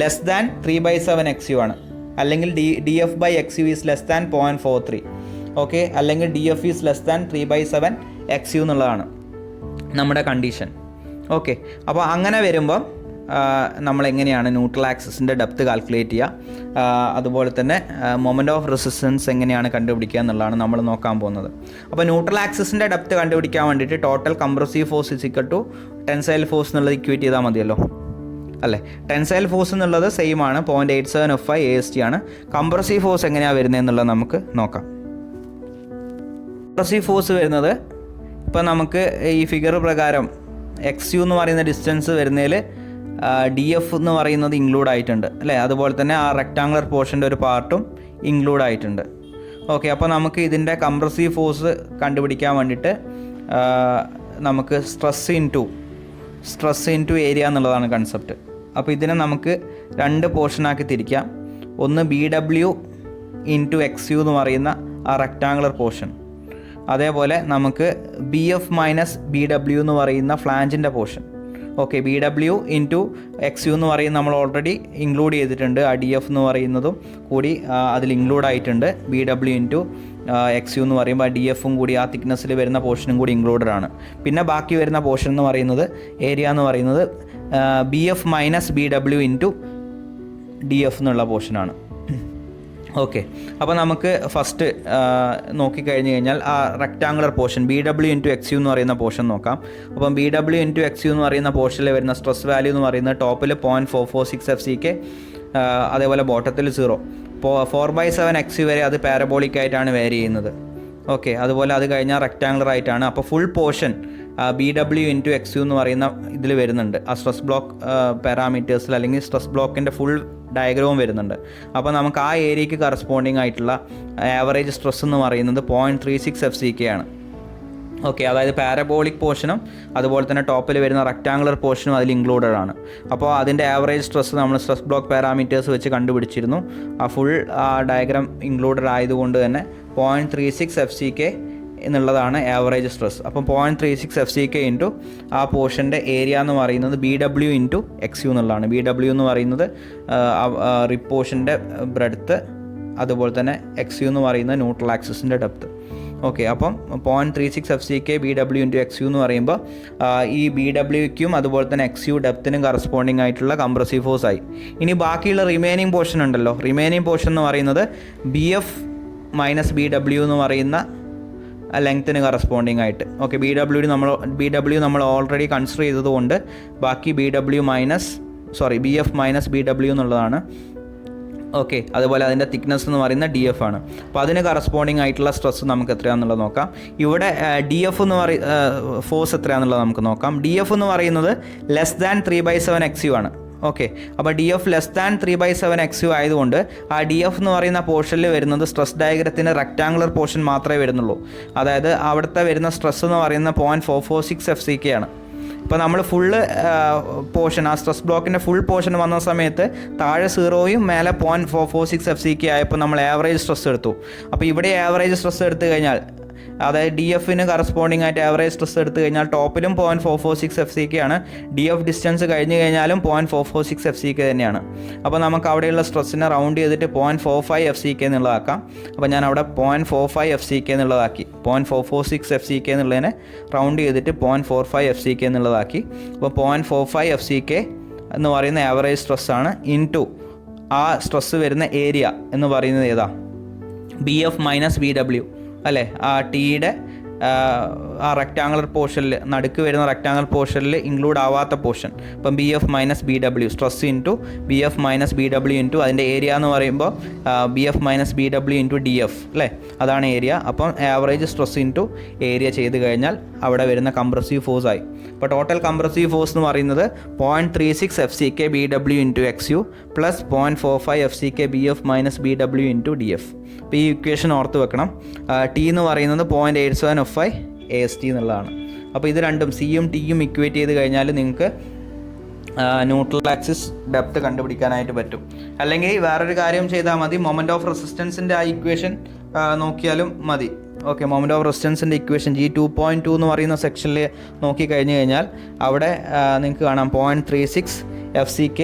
ലെസ് ദാൻ 3/7 XU ആണ്. അല്ലെങ്കിൽ DF/XU is less than 0.43. Okay, അല്ലെങ്കിൽ DF is less than 3/7 XU എന്നുള്ളതാണ് നമ്മുടെ കണ്ടീഷൻ. ഓക്കെ, അപ്പോൾ അങ്ങനെ വരുമ്പം നമ്മളെങ്ങനെയാണ് ന്യൂട്രൽ ആക്സിസിൻ്റെ ഡെപ്ത് കാൽക്കുലേറ്റ് ചെയ്യുക, അതുപോലെ തന്നെ മൊമെൻ്റ് ഓഫ് റെസിസ്റ്റൻസ് എങ്ങനെയാണ് കണ്ടുപിടിക്കുക എന്നുള്ളതാണ് നമ്മൾ നോക്കാൻ പോകുന്നത്. അപ്പോൾ ന്യൂട്രൽ ആക്സിസിൻ്റെ ഡെപ്ത് കണ്ടുപിടിക്കാൻ വേണ്ടിയിട്ട് total compressive force is equal to tensile force എന്നുള്ളത് ഇക്വേറ്റ് ചെയ്താൽ മതിയല്ലോ അല്ലേ. ടെൻസൈൽ ഫോഴ്സ് എന്നുള്ളത് സെയിം ആണ്, 0.8705 AST ആണ്. കംപ്രസീവ് ഫോഴ്സ് എങ്ങനെയാണ് വരുന്നതെന്നുള്ളത് നമുക്ക് നോക്കാം. കംപ്രസീവ് ഫോഴ്സ് വരുന്നത് ഇപ്പം നമുക്ക് ഈ ഫിഗർ പ്രകാരം XU എന്ന് പറയുന്ന ഡിസ്റ്റൻസ് വരുന്നതിൽ DF എന്ന് പറയുന്നത് ഇൻക്ലൂഡ് ആയിട്ടുണ്ട് അല്ലേ. അതുപോലെ തന്നെ ആ റെക്റ്റാങ്കുലർ പോർഷൻ്റെ ഒരു പാർട്ടും ഇൻക്ലൂഡ് ആയിട്ടുണ്ട്. ഓക്കെ, അപ്പോൾ നമുക്ക് ഇതിൻ്റെ കംപ്രസീവ് ഫോഴ്സ് കണ്ടുപിടിക്കാൻ വേണ്ടിയിട്ട് നമുക്ക് സ്ട്രെസ് ഇൻറ്റു ഏരിയ എന്നുള്ളതാണ് കൺസെപ്റ്റ്. അപ്പോൾ ഇതിനെ നമുക്ക് 2 പോർഷനാക്കി തിരിക്കാം. ഒന്ന് BW ഇൻറ്റു XU എന്ന് പറയുന്ന ആ റെക്റ്റാങ്കുലർ പോർഷൻ, അതേപോലെ നമുക്ക് BF മൈനസ് BW എന്ന് പറയുന്ന ഫ്ലാഞ്ചിൻ്റെ portion. Okay, BW into XU എന്ന് പറയുന്നത് നമ്മൾ ഓൾറെഡി ഇൻക്ലൂഡ് ചെയ്തിട്ടുണ്ട്. ആ DF എന്ന് പറയുന്നതും കൂടി അതിൽ ഇൻക്ലൂഡ് ആയിട്ടുണ്ട്. BW ഇൻറ്റു XU എന്ന് പറയുമ്പോൾ ആ DFും കൂടി ആ തിക്നെസ്സിൽ വരുന്ന പോർഷനും കൂടി ഇൻക്ലൂഡഡ് ആണ്. പിന്നെ ബാക്കി വരുന്ന പോർഷൻ എന്ന് പറയുന്നത് ഏരിയ എന്ന് പറയുന്നത് BF minus BW into DF എന്നുള്ള പോർഷനാണ്. ഓക്കെ, അപ്പോൾ നമുക്ക് ഫസ്റ്റ് നോക്കിക്കഴിഞ്ഞ് കഴിഞ്ഞാൽ ആ rectangular portion BW into XU എന്ന് പറയുന്ന പോർഷൻ നോക്കാം. അപ്പം BW ഇൻറ്റു XU എന്ന് പറയുന്ന പോർഷനിൽ വരുന്ന സ്ട്രെസ് വാല്യൂ എന്ന് പറയുന്നത് ടോപ്പിൽ 0.446 FCK, അതേപോലെ ബോട്ടത്തിൽ 0. 4/7 XU വരെ അത് പാരബോളിക് ആയിട്ടാണ് വേരി ചെയ്യുന്നത്. ഓക്കെ, അതുപോലെ അത് കഴിഞ്ഞാൽ റെക്റ്റാങ്കുലർ ആയിട്ടാണ്. അപ്പോൾ full portion BW into XU എന്ന് പറയുന്ന ഇതിൽ വരുന്നുണ്ട്. ആ സ്ട്രെസ് ബ്ലോക്ക് പാരാമീറ്റേഴ്സിൽ അല്ലെങ്കിൽ സ്ട്രെസ് ബ്ലോക്കിൻ്റെ ഫുൾ ഡയഗ്രവും വരുന്നുണ്ട്. അപ്പോൾ നമുക്ക് ആ ഏരിയയ്ക്ക് കറസ്പോണ്ടിങ് ആയിട്ടുള്ള ആവറേജ് സ്ട്രെസ് എന്ന് പറയുന്നത് 0.36 FCK ആണ്. ഓക്കെ, അതായത് പാരബോളിക് പോർഷനും അതുപോലെ തന്നെ ടോപ്പിൽ വരുന്ന റെക്ടാങ്കുലർ പോർഷനും അതിൽ ഇൻക്ലൂഡഡ് ആണ്. അപ്പോൾ അതിൻ്റെ ആവറേജ് സ്ട്രെസ് നമ്മൾ സ്ട്രെസ് ബ്ലോക്ക് പാരാമീറ്റേഴ്സ് വെച്ച് കണ്ടുപിടിച്ചിരുന്നു. ആ ഫുൾ ഡയഗ്രാം ഇൻക്ലൂഡഡ് ആയതുകൊണ്ട് തന്നെ 0.36 FCK എന്നുള്ളതാണ് ആവറേജ് സ്ട്രെസ്. അപ്പം 0.36 FCK ഇൻറ്റു ആ പോർഷൻ്റെ ഏരിയ എന്ന് പറയുന്നത് BW ഇൻറ്റു XU എന്നുള്ളതാണ്. BW എന്ന് പറയുന്നത് റിപ്പ് പോർഷൻ്റെ ബ്രെഡ്ത്ത്, അതുപോലെ തന്നെ XU എന്ന് പറയുന്നത് ന്യൂട്രൽ ആക്സിസിൻ്റെ ഡെപ്ത്ത്. ഓക്കെ, അപ്പം 0.36 FCK BW ഇൻറ്റു XU എന്ന് പറയുമ്പോൾ ഈ BWയ്ക്കും അതുപോലെ തന്നെ XU ഡെപ്തിനും കറസ്പോണ്ടിങ് ആയിട്ടുള്ള കംപ്രസീവ് ഫോഴ്സ് ആയി. ഇനി ബാക്കിയുള്ള റിമൈനിങ് പോർഷൻ ഉണ്ടല്ലോ, റിമൈനിങ് പോർഷൻ എന്ന് പറയുന്നത് BF മൈനസ് BW എന്ന് പറയുന്ന ലെങ്ത്തിന് കറസ്പോണ്ടിങ് ആയിട്ട്. ഓക്കെ, BW നമ്മൾ ഓൾറെഡി കൺസിഡർ ചെയ്തതുകൊണ്ട് ബാക്കി BF മൈനസ് BW എന്നുള്ളതാണ്. ഓക്കെ, അതുപോലെ അതിൻ്റെ തിക്നെസ് എന്ന് പറയുന്ന DF ആണ്. അപ്പോൾ അതിന് കറസ്പോണ്ടിങ് ആയിട്ടുള്ള സ്ട്രെസ് നമുക്ക് എത്രയാണെന്നുള്ളത് നോക്കാം. ഇവിടെ DF എന്ന് ഫോഴ്സ് എത്രയാണെന്നുള്ളത് നമുക്ക് നോക്കാം. DF എന്ന് പറയുന്നത് ലെസ് ദാൻ 3/7 XU ആണ്. ഓക്കെ, അപ്പോൾ DF ലെസ് ദാൻ 3/7 XU ആയതുകൊണ്ട് ആ DF എന്ന് പറയുന്ന പോർഷനിൽ വരുന്നത് സ്ട്രെസ് ഡയഗ്രത്തിന് റെക്ടാങ്കുലർ പോർഷൻ മാത്രമേ വരുന്നുള്ളൂ. അതായത് അവിടുത്തെ വരുന്ന സ്ട്രെസ് എന്ന് പറയുന്ന 0.446 FCK ആണ്. ഇപ്പോൾ നമ്മൾ ഫുള്ള് പോർഷൻ, ആ സ്ട്രെസ് ബ്ലോക്കിൻ്റെ ഫുൾ പോർഷൻ വന്ന സമയത്ത് താഴെ 0യും മേലെ 0.446 FCK ആയപ്പോൾ നമ്മൾ ആവറേജ് സ്ട്രെസ് എടുത്തു. അപ്പോൾ ഇവിടെ ആവറേജ് സ്ട്രെസ് എടുത്തു കഴിഞ്ഞാൽ, അതായത് DFന് കറസ്പോണ്ടിങ് ആയിട്ട് ആവറേജ് സ്ട്രെസ് എടുത്തു കഴിഞ്ഞാൽ ടോപ്പിലും 0.446 FCK ആണ്, DF ഡിസ്റ്റൻസ് കഴിഞ്ഞ് കഴിഞ്ഞാലും 0.446 FCK തന്നെയാണ്. അപ്പോൾ നമുക്ക് അവിടെയുള്ള സ്ട്രെസ്സിനെ റൗണ്ട് ചെയ്തിട്ട് 0.45 FCK എന്നുള്ളതാക്കാം. അപ്പോൾ ഞാൻ അവിടെ 0.45 FCK എന്നുള്ളതാക്കി. 0.446 FCK എന്നുള്ളതിനെ റൗണ്ട് ചെയ്തിട്ട് 0.45 FCK എന്നുള്ളതാക്കി. അപ്പോൾ 0.45 FCK എന്ന് പറയുന്ന ആവറേജ് സ്ട്രെസ്സാണ് ഇൻറ്റു ആ സ്ട്രെസ്സ് വരുന്ന ഏരിയ എന്ന് പറയുന്നത് ഏതാ? BF മൈനസ് BW അല്ലേ? ആ ടീയുടെ ആ റെക്ടാങ്കുലർ പോർഷനിൽ, നടുക്ക് വരുന്ന റെക്ടാങ്കുലർ പോർഷനിൽ ഇൻക്ലൂഡ് ആവാത്ത പോർഷൻ. അപ്പം BF minus BW stress into BF minus BW into അതിൻ്റെ ഏരിയ എന്ന് പറയുമ്പോൾ BF minus BW into DF അല്ലേ? അതാണ് ഏരിയ. അപ്പം ആവറേജ് സ്ട്രെസ് ഇൻറ്റു ഏരിയ ചെയ്ത് കഴിഞ്ഞാൽ അവിടെ വരുന്ന കംപ്രസീവ് ഫോഴ്സ് ആയി. അപ്പോൾ ടോട്ടൽ കംപ്രസീവ് ഫോഴ്സ് എന്ന് പറയുന്നത് 0.36 FCK BW into XU plus 0.45 FCK BF minus BW into DF. അപ്പോൾ ഈ ഇക്വേഷൻ ഓർത്ത് വെക്കണം. T എന്ന് പറയുന്നത് 0.8705 AST എന്നുള്ളതാണ്. അപ്പോൾ ഇത് രണ്ടും സിയും ടിയും ഇക്വേറ്റ് ചെയ്ത് കഴിഞ്ഞാൽ നിങ്ങൾക്ക് ന്യൂട്രൽ ആക്സിസ് ഡെപ്ത് കണ്ടുപിടിക്കാനായിട്ട് പറ്റും. അല്ലെങ്കിൽ വേറൊരു കാര്യം ചെയ്താൽ മതി, മൊമെൻറ്റ് ഓഫ് റെസിസ്റ്റൻസിൻ്റെ ആ ഇക്വേഷൻ നോക്കിയാലും മതി. ഓക്കെ, മൊമെൻറ്റ് ഓഫ് റെസിസ്റ്റൻസിൻ്റെ ഇക്വേഷൻ G2.2 എന്ന് പറയുന്ന സെക്ഷനിൽ നോക്കിക്കഴിഞ്ഞ് കഴിഞ്ഞാൽ അവിടെ നിങ്ങൾക്ക് കാണാം 0.36 FCK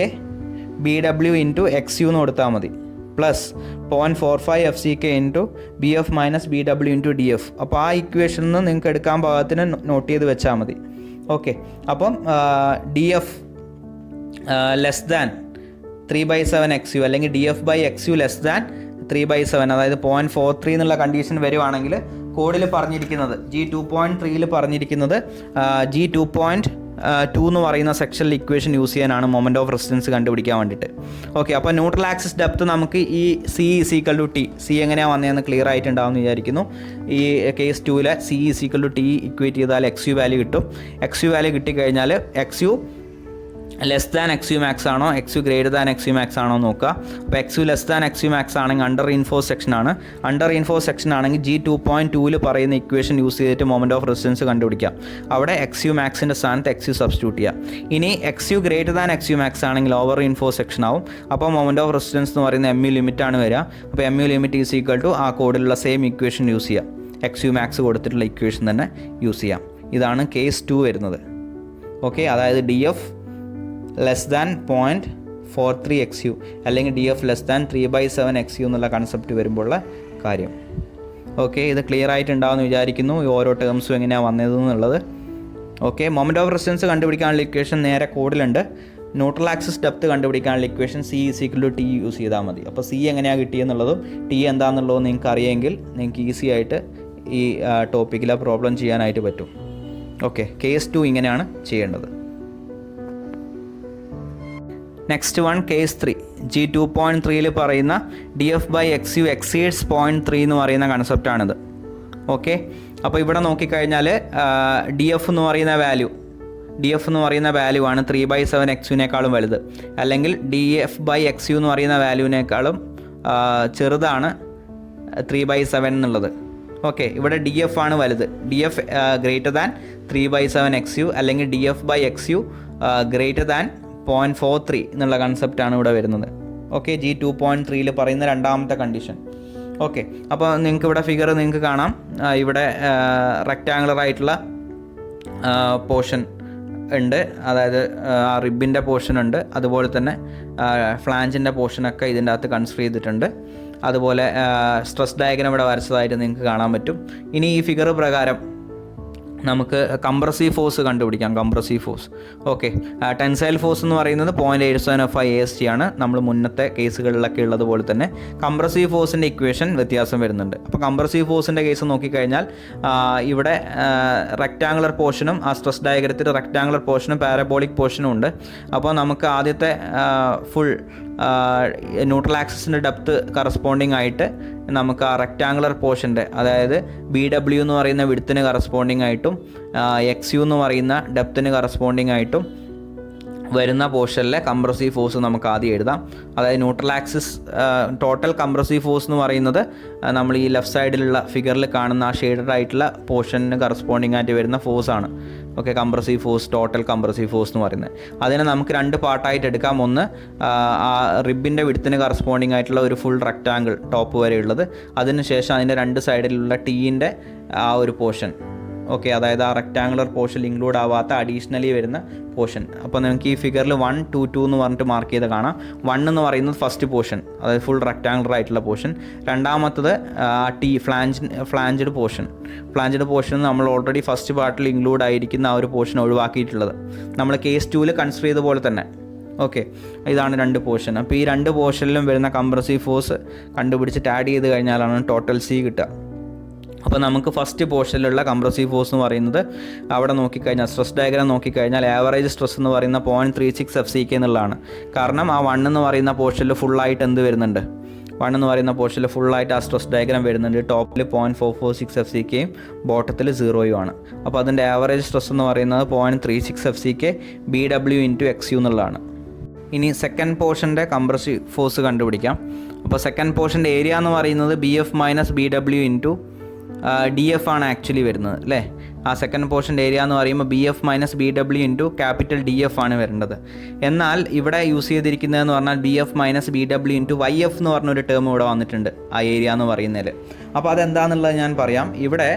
BW ഇൻറ്റു XU എന്ന് കൊടുത്താൽ മതി, plus 0.45 FCK into BF minus BW into DF. അപ്പോൾ ആ ഇക്വേഷനിൽ നിന്ന് നിങ്ങൾക്ക് എടുക്കാൻ പാകത്തിന് നോട്ട് ചെയ്ത് വെച്ചാൽ മതി. ഓക്കെ, അപ്പം DF ലെസ് ദാൻ 3/7 XU അല്ലെങ്കിൽ DF by XU less than 3/7, അതായത് 0.43 എന്നുള്ള കണ്ടീഷൻ വരുവാണെങ്കിൽ കോഡിൽ പറഞ്ഞിരിക്കുന്നത് G2.3യിൽ പറഞ്ഞിരിക്കുന്നത് G2.2 എന്ന് പറയുന്ന സെക്ഷനിൽ ഇക്വേഷൻ യൂസ് ചെയ്യാനാണ് മൊമെൻറ്റ് ഓഫ് റെസിസ്റ്റൻസ് കണ്ടുപിടിക്കാൻ വേണ്ടിയിട്ട്. ഓക്കെ, അപ്പോൾ ന്യൂട്രൽ ആക്സിസ് ഡെപ്ത് നമുക്ക് ഈ C = T, C എങ്ങനെയാണ് വന്നതെന്ന് ക്ലിയർ ആയിട്ടുണ്ടാവുമെന്ന് വിചാരിക്കുന്നു. ഈ കേസ് 2ലെ C = T ഇക്വേറ്റ് ചെയ്താൽ XU വാല്യൂ കിട്ടും. XU വാല്യൂ കിട്ടിക്കഴിഞ്ഞാൽ XU less than XU max ആണോ XU greater than XU max ആണോ നോക്കുക. അപ്പോൾ XU less than XU max ആണെങ്കിൽ അണ്ടർ റീൻഫോഴ്സ് സെക്ഷൻ ആണ്. അണ്ടർ റീൻഫോഴ്സ് സെക്ഷൻ ആണെങ്കിൽ G2.2ൽ പറയുന്ന ഇക്വേഷൻ യൂസ് ചെയ്തിട്ട് മൊമെൻറ്റ് ഓഫ് റെസിസ്റ്റൻസ് കണ്ടുപിടിക്കാം. അവിടെ XU മാക്സിൻ്റെ സ്ഥാനത്ത് XU സബ്സ്റ്റിറ്റ്യൂട്ട് ചെയ്യാം. ഇനി XU greater than XU max ആണെങ്കിൽ ഓവർ റീൻഫോഴ്സ് സെക്ഷൻ ആവും. അപ്പോൾ മൊമെൻറ്റ് ഓഫ് റെസിസ്റ്റൻസ് എന്ന് പറയുന്ന MU ലിമിറ്റാണ് വരിക. അപ്പോൾ MU limit is equal to ആ കോഡിലുള്ള സെയിം ഇക്വേഷൻ യൂസ് ചെയ്യാം. XU മാക്സ് കൊടുത്തിട്ടുള്ള ഇക്വേഷൻ തന്നെ യൂസ് ചെയ്യാം. ഇതാണ് കേസ് 2 വരുന്നത്. ഓക്കെ, അതായത് DF ലെസ് ദാൻ 0.43 XU അല്ലെങ്കിൽ DF ലെസ് ദാൻ 3/7 XU എന്നുള്ള കൺസെപ്റ്റ് വരുമ്പോഴുള്ള കാര്യം. ഓക്കെ, ഇത് ക്ലിയർ ആയിട്ടുണ്ടാവുമെന്ന് വിചാരിക്കുന്നു. ഈ ഓരോ ടേംസും എങ്ങനെയാണ് വന്നതെന്നുള്ളത്. ഓക്കെ, മൊമെൻറ്റ് ഓഫ് റെസിസ്റ്റൻസ് കണ്ടുപിടിക്കാനുള്ള ഇക്വേഷൻ നേരെ കോഡിലുണ്ട്. ന്യൂട്രൽ ആക്സിസ് ഡെപ്ത് കണ്ടുപിടിക്കാനുള്ള ഇക്വേഷൻ C = T യൂസ് ചെയ്താൽ മതി. അപ്പോൾ C എങ്ങനെയാണ് കിട്ടിയെന്നുള്ളതും T എന്താണെന്നുള്ളതും നിങ്ങൾക്ക് അറിയെങ്കിൽ നിങ്ങൾക്ക് ഈസി ആയിട്ട് ഈ ടോപ്പിക്കിലെ പ്രോബ്ലം ചെയ്യാനായിട്ട് പറ്റും. ഓക്കെ, കേസ് 2 ഇങ്ങനെയാണ് ചെയ്യേണ്ടത്. Next one case 3. G2.3യിൽ പറയുന്ന DF ബൈ XU എക്സീഡ്സ് 0.3 എന്ന് പറയുന്ന കൺസെപ്റ്റാണിത്. ഓക്കെ, അപ്പോൾ ഇവിടെ നോക്കിക്കഴിഞ്ഞാൽ DF എന്ന് പറയുന്ന വാല്യൂ ആണ് 3/7 XUവിനേക്കാളും വലുത്, അല്ലെങ്കിൽ DF ബൈ XU എന്ന് പറയുന്ന വാല്യൂവിനേക്കാളും ചെറുതാണ് 3/7 എന്നുള്ളത്. ഓക്കെ, ഇവിടെ ഡി എഫ് ആണ് വലുത്. D F greater than 3/7 XU അല്ലെങ്കിൽ D F by XU greater than 0.43 എന്നുള്ള കൺസെപ്റ്റാണ് ഇവിടെ വരുന്നത്. ഓക്കെ, G 2.3 പറയുന്ന രണ്ടാമത്തെ കണ്ടീഷൻ. ഓക്കെ, അപ്പോൾ നിങ്ങൾക്ക് ഇവിടെ ഫിഗർ നിങ്ങൾക്ക് കാണാം. ഇവിടെ റെക്റ്റാങ്കുലർ ആയിട്ടുള്ള പോർഷൻ ഉണ്ട്, അതായത് ആ റിബിൻ്റെ പോർഷൻ ഉണ്ട്, അതുപോലെ തന്നെ ഫ്ലാഞ്ചിൻ്റെ പോർഷനൊക്കെ ഇതിൻ്റെ അകത്ത് കൺസിഡർ ചെയ്തിട്ടുണ്ട്. അതുപോലെ സ്ട്രെസ് ഡയഗ്രം ഇവിടെ വരച്ചതായിട്ട് നിങ്ങൾക്ക് കാണാൻ പറ്റും. ഇനി ഈ ഫിഗർ പ്രകാരം നമുക്ക് കംപ്രസീവ് ഫോഴ്സ് കണ്ടുപിടിക്കാം. Compressive force, okay, tensile force എന്ന് പറയുന്നത് 0.8705 AST ആണ്. നമ്മൾ മുന്നത്തെ കേസുകളിലൊക്കെ ഉള്ളതുപോലെ തന്നെ കംപ്രസീവ് ഫോഴ്സിൻ്റെ ഇക്വേഷൻ വ്യത്യാസം വരുന്നുണ്ട്. അപ്പോൾ കംപ്രസീവ് ഫോഴ്സിൻ്റെ കേസ് നോക്കിക്കഴിഞ്ഞാൽ ഇവിടെ റെക്റ്റാങ്കുലർ പോർഷനും ആ സ്ട്രെസ് ഡയഗ്രത്തിൽ റെക്റ്റാങ്കുലർ പോർഷനും പാരബോളിക് പോർഷനും ഉണ്ട്. അപ്പോൾ നമുക്ക് ആദ്യത്തെ ഫുൾ ന്യൂട്രൽ ആക്സിസിൻ്റെ ഡെപ്ത് കറസ്പോണ്ടിങ് ആയിട്ട് നമുക്ക് ആ റെക്റ്റാങ്കുലർ പോർഷൻ്റെ, അതായത് BW എന്ന് പറയുന്ന വിഡ്ത്തിന് കറസ്പോണ്ടിങ് ആയിട്ടും XU എന്ന് പറയുന്ന ഡെപ്തിന് കറസ്പോണ്ടിങ് ആയിട്ടും വരുന്ന പോർഷനിലെ കംപ്രസീവ് ഫോഴ്സ് നമുക്ക് ആദ്യം എഴുതാം. അതായത് neutral axis total compressive force എന്ന് പറയുന്നത് നമ്മൾ ഈ ലെഫ്റ്റ് സൈഡിലുള്ള ഫിഗറിൽ കാണുന്ന ആ ഷെയ്ഡഡ് ആയിട്ടുള്ള പോർഷന് കറസ്പോണ്ടിങ് ആയിട്ട് വരുന്ന ഫോഴ്സാണ്. Okay, compressive force, total compressive force എന്ന് പറയുന്നത്. അതിനെ നമുക്ക് രണ്ട് പാർട്ടായിട്ട് എടുക്കാം. ഒന്ന് ആ റിബിൻ്റെ വിഡ്ത്തിന് കറസ്പോണ്ടിങ് ആയിട്ടുള്ള ഒരു ഫുൾ റെക്റ്റാങ്കിൾ ടോപ്പ് വരെയുള്ളത്, അതിനുശേഷം അതിൻ്റെ രണ്ട് സൈഡിലുള്ള ടീൻ്റെ ആ ഒരു പോർഷൻ. ഓക്കെ, അതായത് ആ റെക്റ്റാങ്കുലർ പോർഷൻ ഇൻക്ലൂഡ് ആവാത്ത അഡീഷണലി വരുന്ന പോർഷൻ. അപ്പോൾ നിങ്ങൾക്ക് ഈ ഫിഗറിൽ 1, 2, 2 എന്ന് പറഞ്ഞിട്ട് മാർക്ക് ചെയ്ത് കാണാം. 1 എന്ന് പറയുന്നത് ഫസ്റ്റ് പോർഷൻ, അതായത് ഫുൾ റെക്റ്റാങ്കുലർ ആയിട്ടുള്ള പോർഷൻ. രണ്ടാമത്തത് ഫ്ലാഞ്ചഡ് പോർഷൻ നമ്മൾ ഓൾറെഡി ഫസ്റ്റ് പാർട്ടിൽ ഇൻക്ലൂഡ് ആയിരിക്കുന്ന ആ ഒരു പോർഷൻ ഒഴിവാക്കിയിട്ടുള്ളത് നമ്മൾ കേസ് 2 കൺസിഡർ ചെയ്ത പോലെ തന്നെ. ഓക്കെ, ഇതാണ് രണ്ട് പോർഷൻ. അപ്പോൾ ഈ രണ്ട് പോർഷനിലും വരുന്ന കംപ്രസീവ് ഫോഴ്സ് കണ്ടുപിടിച്ചിട്ട് ആഡ് ചെയ്ത് കഴിഞ്ഞാലാണ് ടോട്ടൽ C കിട്ടുക. അപ്പോൾ നമുക്ക് ഫസ്റ്റ് പോർഷനിലുള്ള കംപ്രസീവ് ഫോഴ്സ് എന്ന് പറയുന്നത് അവിടെ നോക്കിക്കഴിഞ്ഞാൽ സ്ട്രെസ് ഡയഗ്രാം നോക്കിക്കഴിഞ്ഞാൽ ആവറേജ് സ്ട്രെസ് എന്ന് പറയുന്ന 0.36 FCK എന്നുള്ളതാണ്. കാരണം ആ 1 എന്ന് പറയുന്ന പോർഷനിൽ ഫുള്ളായിട്ട് എന്ത് വരുന്നുണ്ട്, 1 എന്ന് പറയുന്ന പോർഷനിൽ ഫുള്ളായിട്ട് ആ സ്ട്രെസ് ഡയഗ്രാം വരുന്നുണ്ട്. ടോപ്പിൽ 0.446 FCKയും ബോട്ടത്തിൽ 0യും ആണ്. അപ്പോൾ അതിൻ്റെ ആവറേജ് സ്ട്രെസ് എന്ന് പറയുന്നത് 0.36 FCK BW × XU എന്നുള്ളതാണ്. ഇനി സെക്കൻഡ് പോർഷൻ്റെ കംപ്രസീവ് ഫോഴ്സ് കണ്ടുപിടിക്കാം. അപ്പോൾ സെക്കൻഡ് പോർഷൻ്റെ ഏരിയ എന്ന് പറയുന്നത് BF - BW × DF ആണ് ആക്ച്വലി വരുന്നത് അല്ലേ. ആ സെക്കൻഡ് പോർഷൻ്റെ ഏരിയ എന്ന് പറയുമ്പോൾ BF - BW × ക്യാപിറ്റൽ DF ആണ് വരേണ്ടത്. എന്നാൽ ഇവിടെ യൂസ് ചെയ്തിരിക്കുന്നതെന്ന് പറഞ്ഞാൽ BF - BW × YF എന്ന് പറഞ്ഞൊരു ടേം ഇവിടെ വന്നിട്ടുണ്ട് ആ ഏരിയ എന്ന് പറയുന്നതിൽ. അപ്പോൾ അതെന്താണെന്നുള്ളത് ഞാൻ പറയാം. ഇവിടെ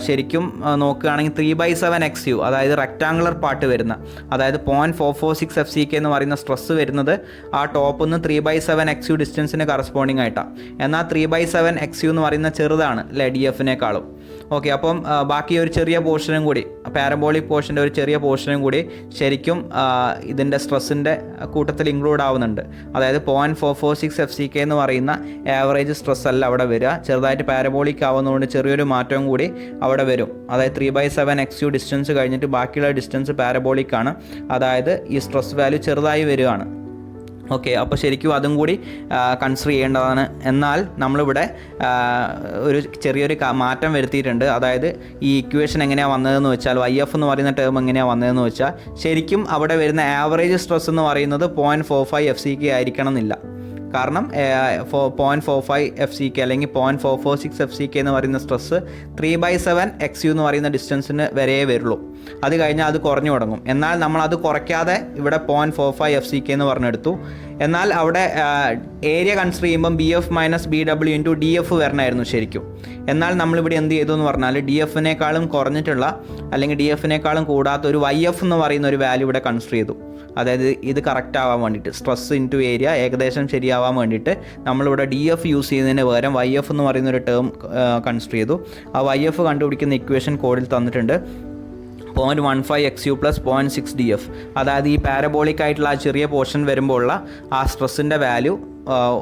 ശരിക്കും നോക്കുകയാണെങ്കിൽ 3/7 XU, അതായത് റെക്റ്റാങ്കുലർ പാർട്ട് വരുന്ന, അതായത് 0.446 FCK എന്ന് പറയുന്ന സ്ട്രെസ് വരുന്നത് ആ ടോപ്പിൽ നിന്ന് 3/7 XU ഡിസ്റ്റൻസിന് കറസ്പോണ്ടിങ് ആയിട്ടാണ്. എന്നാൽ 3/7 XU എന്ന് പറയുന്ന ചെറുതാണ് അല്ലേ DF-നേക്കാളും. ഓക്കെ, അപ്പം ബാക്കി ഒരു ചെറിയ പോർഷനും കൂടി, പാരബോളിക് പോർഷൻ്റെ ഒരു ചെറിയ പോർഷനും കൂടി ശരിക്കും ഇതിൻ്റെ സ്ട്രെസ്സിൻ്റെ കൂട്ടത്തിൽ ഇൻക്ലൂഡ് ആവുന്നുണ്ട്. അതായത് 0.446 FCK എന്ന് പറയുന്ന ആവറേജ് സ്ട്രെസ് അല്ല അവിടെ വരിക, ചെറുതായിട്ട് പാരബോളിക് ആവുന്നതുകൊണ്ട് ചെറിയൊരു മാറ്റവും കൂടി അവിടെ വരും. അതായത് 3/7 XU ഡിസ്റ്റൻസ് കഴിഞ്ഞിട്ട് ബാക്കിയുള്ള ഡിസ്റ്റൻസ് പാരബോളിക് ആണ്, അതായത് ഈ സ്ട്രെസ് വാല്യൂ ചെറുതായി വരികയാണ്. ഓക്കെ, അപ്പോൾ ശരിക്കും അതും കൂടി കൺസിഡർ ചെയ്യേണ്ടതാണ്. എന്നാൽ നമ്മളിവിടെ ഒരു ചെറിയൊരു മാറ്റം വരുത്തിയിട്ടുണ്ട്. അതായത് ഈ ഇക്വേഷൻ എങ്ങനെയാണ് വന്നതെന്ന് വെച്ചാൽ, YF എന്ന് പറയുന്ന ടേം എങ്ങനെയാണ് വന്നതെന്ന് വെച്ചാൽ, ശരിക്കും അവിടെ വരുന്ന ആവറേജ് സ്ട്രെസ് എന്ന് പറയുന്നത് 0.45 FCK ആയിരിക്കണം എന്നില്ല. കാരണം 0.45 FCK അല്ലെങ്കിൽ 0.446 FCK എന്ന് പറയുന്ന സ്ട്രെസ് 3/7 XU എന്ന് പറയുന്ന ഡിസ്റ്റൻസിന് വരെ വരുള്ളൂ. അത് കഴിഞ്ഞാൽ അത് കുറഞ്ഞു തുടങ്ങും. എന്നാൽ നമ്മൾ അത് കുറയ്ക്കാതെ ഇവിടെ 0.45 FCK എന്ന് പറഞ്ഞെടുത്തു. എന്നാൽ അവിടെ ഏരിയ കൺസിഡർ ചെയ്യുമ്പം BF - BW × DF വരണമായിരുന്നു ശരിക്കും. എന്നാൽ നമ്മളിവിടെ എന്ത് ചെയ്തു എന്ന് പറഞ്ഞാൽ DF-നേക്കാളും കുറഞ്ഞിട്ടുള്ള അല്ലെങ്കിൽ DF-നേക്കാളും കൂടാത്ത ഒരു YF എന്ന് പറയുന്ന ഒരു വാല്യൂ ഇവിടെ കൺസിഡർ ചെയ്തു. അതായത് ഇത് കറക്റ്റ് ആവാൻ വേണ്ടിയിട്ട്, സ്ട്രെസ് ഇൻറ്റു ഏരിയ ഏകദേശം ശരിയാവാൻ വേണ്ടിയിട്ട് നമ്മളിവിടെ DF യൂസ് ചെയ്യുന്നതിന് പകരം YF എന്ന് പറയുന്ന ഒരു ടേം കൺസിഡർ ചെയ്തു. ആ YF കണ്ടുപിടിക്കുന്ന ഇക്വേഷൻ കോഡിൽ തന്നിട്ടുണ്ട്. 0.15 XU + 0.6 DF. അതായത് ഈ പാരബോളിക് ആയിട്ടുള്ള ആ ചെറിയ പോർഷൻ വരുമ്പോൾ ഉള്ള ആ സ്ട്രെസ്സിൻ്റെ വാല്യൂ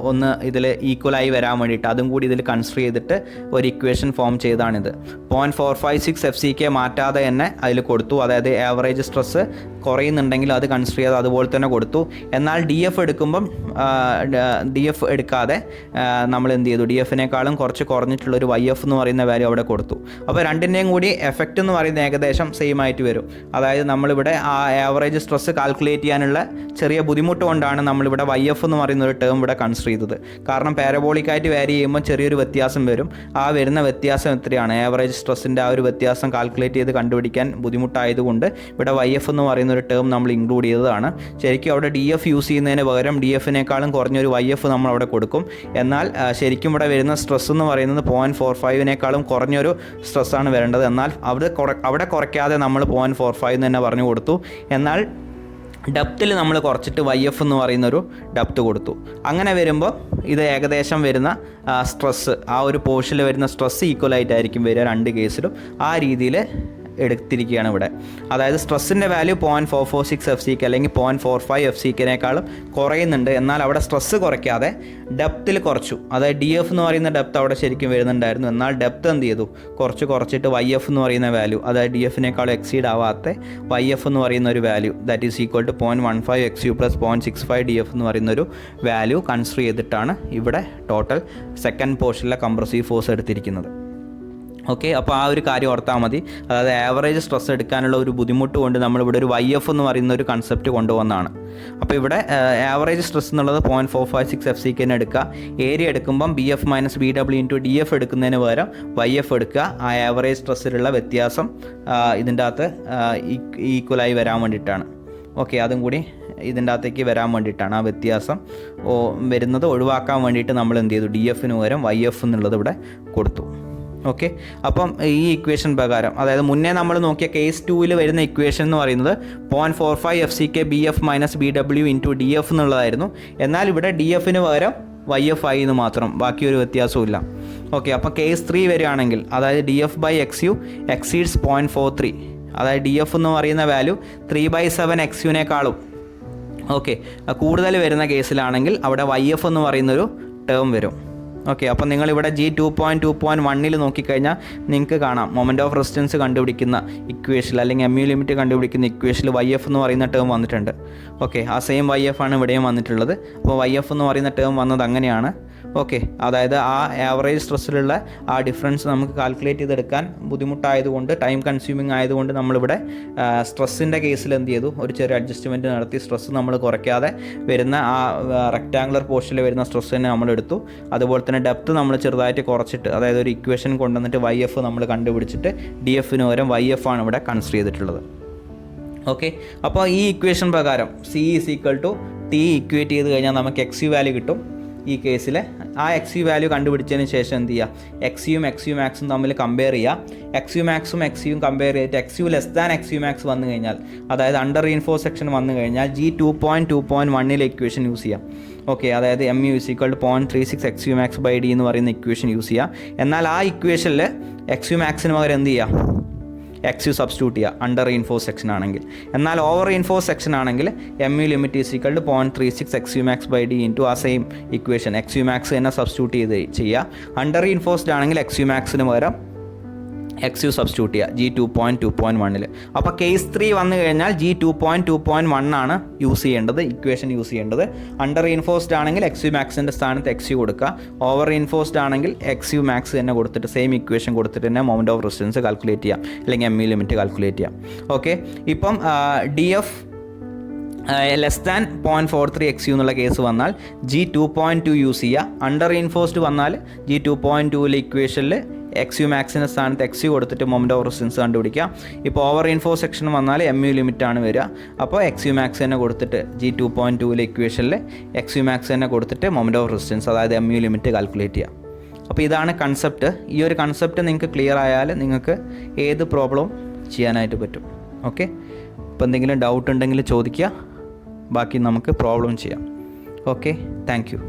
ഒന്ന് ഇതിൽ ഈക്വലായി വരാൻ വേണ്ടിയിട്ട് അതും കൂടി ഇതിൽ കൺസിഡർ ചെയ്തിട്ട് ഒരു ഇക്വേഷൻ ഫോം ചെയ്താണിത്. 0.456 FCK മാറ്റാതെ തന്നെ അതിൽ കൊടുത്തു. അതായത് ആവറേജ് സ്ട്രെസ് കുറയുന്നുണ്ടെങ്കിൽ അത് കൺസിഡർ ചെയ്ത് അതുപോലെ തന്നെ കൊടുത്തു. എന്നാൽ ഡി എഫ് എടുക്കുമ്പം ഡി എഫ് എടുക്കാതെ നമ്മൾ എന്ത് ചെയ്തു, ഡി എഫിനേക്കാളും കുറച്ച് കുറഞ്ഞിട്ടുള്ളൊരു വൈ എഫ് എന്ന് പറയുന്ന വാല്യൂ അവിടെ കൊടുത്തു. അപ്പോൾ രണ്ടിൻ്റെയും കൂടി എഫക്റ്റ് എന്ന് പറയുന്നത് ഏകദേശം സെയിം ആയിട്ട് വരും. അതായത് നമ്മളിവിടെ ആ ആവറേജ് സ്ട്രെസ് കാൽക്കുലേറ്റ് ചെയ്യാനുള്ള ചെറിയ ബുദ്ധിമുട്ട് കൊണ്ടാണ് നമ്മളിവിടെ വൈ എഫ് എന്ന് പറയുന്ന ഒരു ടേം ഇവിടെ കൺസിഡർ ചെയ്തത്. കാരണം പാരബോളിക്കായിട്ട് വാരി ചെയ്യുമ്പോൾ ചെറിയൊരു വ്യത്യാസം വരും. ആ വരുന്ന വ്യത്യാസം എത്രയാണ്, ആവറേജ് സ്ട്രെസ്സിൻ്റെ ആ ഒരു വ്യത്യാസം കാൽക്കുലേറ്റ് ചെയ്ത് കണ്ടുപിടിക്കാൻ ബുദ്ധിമുട്ടായതുകൊണ്ട് ഇവിടെ വൈ എഫ് എന്ന് പറയുന്ന ഒരു ടേം നമ്മൾ ഇൻക്ലൂഡ് ചെയ്തതാണ്. ശരിക്കും അവിടെ ഡി എഫ് യൂസ് ചെയ്യുന്നതിന് പകരം ഡി എഫിനേക്കാളും കുറഞ്ഞൊരു വൈ എഫ് നമ്മൾ അവിടെ കൊടുക്കും. എന്നാൽ ശരിക്കും ഇവിടെ വരുന്ന സ്ട്രെസ് എന്ന് പറയുന്നത് 0.45 കുറഞ്ഞൊരു സ്ട്രെസ്സാണ് വരേണ്ടത്. എന്നാൽ അവിടെ കുറയ്ക്കാതെ നമ്മൾ 0.45 തന്നെ പറഞ്ഞു കൊടുത്തു. എന്നാൽ ഡെപ്തിൽ നമ്മൾ കുറച്ചിട്ട് വൈ എഫ് എന്ന് പറയുന്നൊരു ഡെപ്ത് കൊടുത്തു. അങ്ങനെ വരുമ്പോൾ ഇത് ഏകദേശം വരുന്ന സ്ട്രെസ്സ്, ആ ഒരു പോർഷനിൽ വരുന്ന സ്ട്രെസ്സ് ഈക്വലായിട്ടായിരിക്കും വരിക രണ്ട് കേസിലും. ആ രീതിയിൽ എടുത്തിരിക്കുകയാണ് ഇവിടെ. അതായത് സ്ട്രെസ്സിൻ്റെ വാല്യൂ 0.446 എഫ് സിക്ക് അല്ലെങ്കിൽ 0.45 എഫ് സിക്കിനേക്കാളും കുറയുന്നുണ്ട്. എന്നാൽ അവിടെ സ്ട്രെസ്സ് കുറയ്ക്കാതെ ഡെപ്തിൽ കുറച്ചു. അതായത് ഡി എഫ് എന്ന് പറയുന്ന ഡെപ്ത് അവിടെ ശരിക്കും വരുന്നുണ്ടായിരുന്നു. എന്നാൽ ഡെപ്ത് എന്ത് ചെയ്തു, കുറച്ചിട്ട് വൈ എഫ് എന്ന് പറയുന്ന വാല്യൂ, അതായത് ഡി എഫിനേക്കാളും എക്സീഡ് ആവാത്ത വൈ എഫ് എന്ന് പറയുന്ന ഒരു value, that is equal to 0.15 X U plus 0.65 D F എന്ന് പറയുന്നൊരു വാല്യൂ കൺസിഡർ ചെയ്തിട്ടാണ് ഇവിടെ ടോട്ടൽ സെക്കൻഡ് പോർഷനിലെ കംപ്രസീവ് ഫോഴ്സ് എടുത്തിരിക്കുന്നത്. ഓക്കെ, അപ്പോൾ ആ ഒരു കാര്യം ഓർത്താൽ മതി. അതായത് ആവറേജ് സ്ട്രെസ് എടുക്കാനുള്ള ഒരു ബുദ്ധിമുട്ട് കൊണ്ട് നമ്മളിവിടെ ഒരു വൈ എഫ് എന്ന് പറയുന്ന ഒരു കൺസെപ്റ്റ് കൊണ്ടുവന്നതാണ്. അപ്പോൾ ഇവിടെ ആവറേജ് സ്ട്രെസ് എന്നുള്ളത് 0.456 എഫ് സിക്ക് തന്നെ എടുക്കുക. ഏരിയ എടുക്കുമ്പം B F minus B W into D F എടുക്കുന്നതിന് പകരം വൈ എഫ് എടുക്കുക. ആ ആവറേജ് സ്ട്രെസ്സിലുള്ള വ്യത്യാസം ഇതിൻ്റെ അകത്ത് ഈക്വലായി വരാൻ വേണ്ടിയിട്ടാണ്. ഓക്കെ, അതും കൂടി ഇതിൻ്റെ അകത്തേക്ക് വരാൻ വേണ്ടിയിട്ടാണ്. ആ വ്യത്യാസം വരുന്നത് ഒഴിവാക്കാൻ വേണ്ടിയിട്ട് നമ്മൾ എന്ത് ചെയ്തു, ഡി എഫിന് പകരം വൈ എഫ് എന്നുള്ളത് ഇവിടെ കൊടുത്തു. ഓക്കെ, അപ്പം ഈ ഇക്വേഷൻ പ്രകാരം, അതായത് മുന്നേ നമ്മൾ നോക്കിയ കേസ് 2 വരുന്ന ഇക്വേഷൻ എന്ന് പറയുന്നത് 0.45 F C K B F minus B W into D F എന്നുള്ളതായിരുന്നു. എന്നാൽ ഇവിടെ ഡി എഫിന് പകരം വൈ എഫ് ആയി എന്ന് മാത്രം, ബാക്കിയൊരു വ്യത്യാസവും. ഓക്കെ, അപ്പോൾ കേസ് 3 വരികയാണെങ്കിൽ, അതായത് D F by X U exceeds 0.43, അതായത് ഡി എഫ് എന്ന് പറയുന്ന വാല്യൂ 3/7 എക്സ് യുനേക്കാളും ഓക്കെ കൂടുതൽ വരുന്ന കേസിലാണെങ്കിൽ അവിടെ വൈ എഫ് എന്ന് പറയുന്നൊരു ടേം വരും. ഓക്കെ, അപ്പോൾ നിങ്ങളിവിടെ ജി 2.2.1 നോക്കിക്കഴിഞ്ഞാൽ നിങ്ങൾക്ക് കാണാം മൊമെൻറ്റ് ഓഫ് റെസിസ്റ്റൻസ് കണ്ടുപിടിക്കുന്ന ഇക്വേഷനിൽ അല്ലെങ്കിൽ എം യു ലിമിറ്റ് കണ്ടുപിടിക്കുന്ന ഇക്വേഷനിൽ വൈ എഫ് എന്ന് പറയുന്ന ടേം വന്നിട്ടുണ്ട്. ഓക്കെ, ആ സെയിം വൈ എഫ് ആണ് ഇവിടെയും വന്നിട്ടുള്ളത്. അപ്പോൾ വൈ എഫ് എന്ന് പറയുന്ന ടേം വന്നത് അങ്ങനെയാണ്. ഓക്കെ, അതായത് ആ ആവറേജ് സ്ട്രെസ്സിലുള്ള ആ ഡിഫറൻസ് നമുക്ക് കാൽക്കുലേറ്റ് ചെയ്തെടുക്കാൻ ബുദ്ധിമുട്ടായതുകൊണ്ട്, ടൈം കൺസ്യൂമിങ് ആയതുകൊണ്ട് നമ്മളിവിടെ സ്ട്രെസ്സിൻ്റെ കേസിൽ എന്ത് ചെയ്തു, ഒരു ചെറിയ അഡ്ജസ്റ്റ്മെൻറ്റ് നടത്തി സ്ട്രെസ്സ് നമ്മൾ കുറയ്ക്കാതെ വരുന്ന ആ റെക്റ്റാങ്കുലർ പോർഷനിൽ വരുന്ന സ്ട്രെസ് തന്നെ നമ്മൾ എടുത്തു. അതുപോലെ തന്നെ ഡെപ്ത് നമ്മൾ ചെറുതായിട്ട് കുറച്ചിട്ട്, അതായത് ഒരു ഇക്വേഷൻ കൊണ്ടുവന്നിട്ട് വൈ എഫ് നമ്മൾ കണ്ടുപിടിച്ചിട്ട് ഡി എഫിന് പകരം വൈ എഫ് ആണ് ഇവിടെ കൺസിഡർ ചെയ്തിട്ടുള്ളത്. ഓക്കെ, അപ്പോൾ ഈ ഇക്വേഷൻ പ്രകാരം C is equal to T equate ചെയ്ത് കഴിഞ്ഞാൽ നമുക്ക് എക്സ് യു വാല്യൂ കിട്ടും. ഈ കേസിൽ ആ എക്സ് യു വാല്യൂ കണ്ടുപിടിച്ചതിന് ശേഷം എന്ത് ചെയ്യുക, എക്സ് യു മാക്സും തമ്മിൽ കമ്പയർ ചെയ്യുക. എക്സ് യു മാക്സും എക്സ് യും കമ്പയർ ചെയ്തിട്ട് X U less than X U max വന്നു കഴിഞ്ഞാൽ, അതായത് അണ്ടർ റീഇൻഫോഴ്സ് സെക്ഷൻ വന്നു കഴിഞ്ഞാൽ ജി 2.2.1 ഇക്വേഷൻ യൂസ് ചെയ്യാം. ഓക്കെ, അതായത് M U is equal to 0.36 X U max by D എന്ന് പറയുന്ന ഇക്വേഷൻ യൂസ് ചെയ്യുക. എന്നാൽ ആ ഇക്വേഷനിൽ എക്സ് യു മാക്സിന് പകരം എന്ത് ചെയ്യുക, എക്സ് യു സബ്സ്റ്റിറ്റ്യൂട്ട് ചെയ്യുക അണ്ടർ റീഇൻഫോഴ്സ് സെക്ഷൻ ആണെങ്കിൽ. എന്നാൽ ഓവർ റീഇൻഫോഴ്സ് സെക്ഷൻ ആണെങ്കിൽ M U limit is equal to 0.36 X U max by D into ആ same equation X U max തന്നെ സബ്സ്റ്റിറ്റ്യൂട്ട് ചെയ്യുക. അണ്ടർ റീഇൻഫോഴ്സ്ഡ് ആണെങ്കിൽ എക്സ് യു മാക്സിന് പകരം എക്സ് യു സബ്സ്റ്റിറ്റ്യൂട്ട് ചെയ്യുക ജി 2.2.1. അപ്പോൾ കേസ് 3 വന്നു കഴിഞ്ഞാൽ ജി 2.2.1 ആണ് യൂസ് ചെയ്യേണ്ടത്, ഇക്വേഷൻ യൂസ് ചെയ്യേണ്ടത്. അണ്ടർ റീഇൻഫോഴ്സ്ഡ് ആണെങ്കിൽ എക്സ് യു മാക്സിൻ്റെ സ്ഥാനത്ത് എക്സ് യു കൊടുക്കുക. ഓവർ റീഇൻഫോഴ്സ്ഡ് ആണെങ്കിൽ എക്സ് യു മാക്സ് തന്നെ കൊടുത്തിട്ട് സെയിം ഇക്വേഷൻ കൊടുത്തിട്ട് തന്നെ മൊമെൻറ്റ് ഓഫ് റെസിസ്റ്റൻസ് കാൽക്കുലേറ്റ് ചെയ്യാം, അല്ലെങ്കിൽ എം യു ലിമിറ്റ് കാൽക്കുലേറ്റ് ചെയ്യാം. ഓക്കെ, ഇപ്പം D F less than 0.43 X U എന്നുള്ള കേസ് വന്നാൽ ജി 2.2 യൂസ് ചെയ്യുക. അണ്ടർ റീഇൻഫോഴ്സ്ഡ് വന്നാൽ ജി 2.2 ഇക്വേഷനിൽ എക്സ് യു മാക്സിൻ്റെ സ്ഥാനത്ത് എക്സ് യു കൊടുത്തിട്ട് മൊമെൻറ്റ് ഓഫ് റെസിസ്റ്റൻസ് കണ്ടുപിടിക്കുക. ഇപ്പോൾ ഓവർ റീഇൻഫോഴ്സ് സെക്ഷൻ വന്നാൽ എം യു ലിമിറ്റാണ് വരിക. അപ്പോൾ എക്സ് യു മാക്സ് തന്നെ കൊടുത്തിട്ട് ജി 2.2 ഇക്വേഷനിൽ എക്സ് യു മാക്സ് തന്നെ കൊടുത്തിട്ട് മൊമെൻറ്റ് ഓഫ് റെസിസ്റ്റൻസ്, അതായത് എം യു ലിമിറ്റ് കാൽക്കുലേറ്റ് ചെയ്യുക. അപ്പോൾ ഇതാണ് കൺസെപ്റ്റ്. ഈ ഒരു കൺസെപ്റ്റ് നിങ്ങൾക്ക് ക്ലിയർ ആയാൽ നിങ്ങൾക്ക് ഏത് പ്രോബ്ലവും ചെയ്യാനായിട്ട് പറ്റും. ഓക്കെ, ഇപ്പോൾ എന്തെങ്കിലും ഡൗട്ട് ഉണ്ടെങ്കിൽ ചോദിക്കുക, ബാക്കി നമുക്ക് പ്രോബ്ലം ചെയ്യാം. Okay, thank you.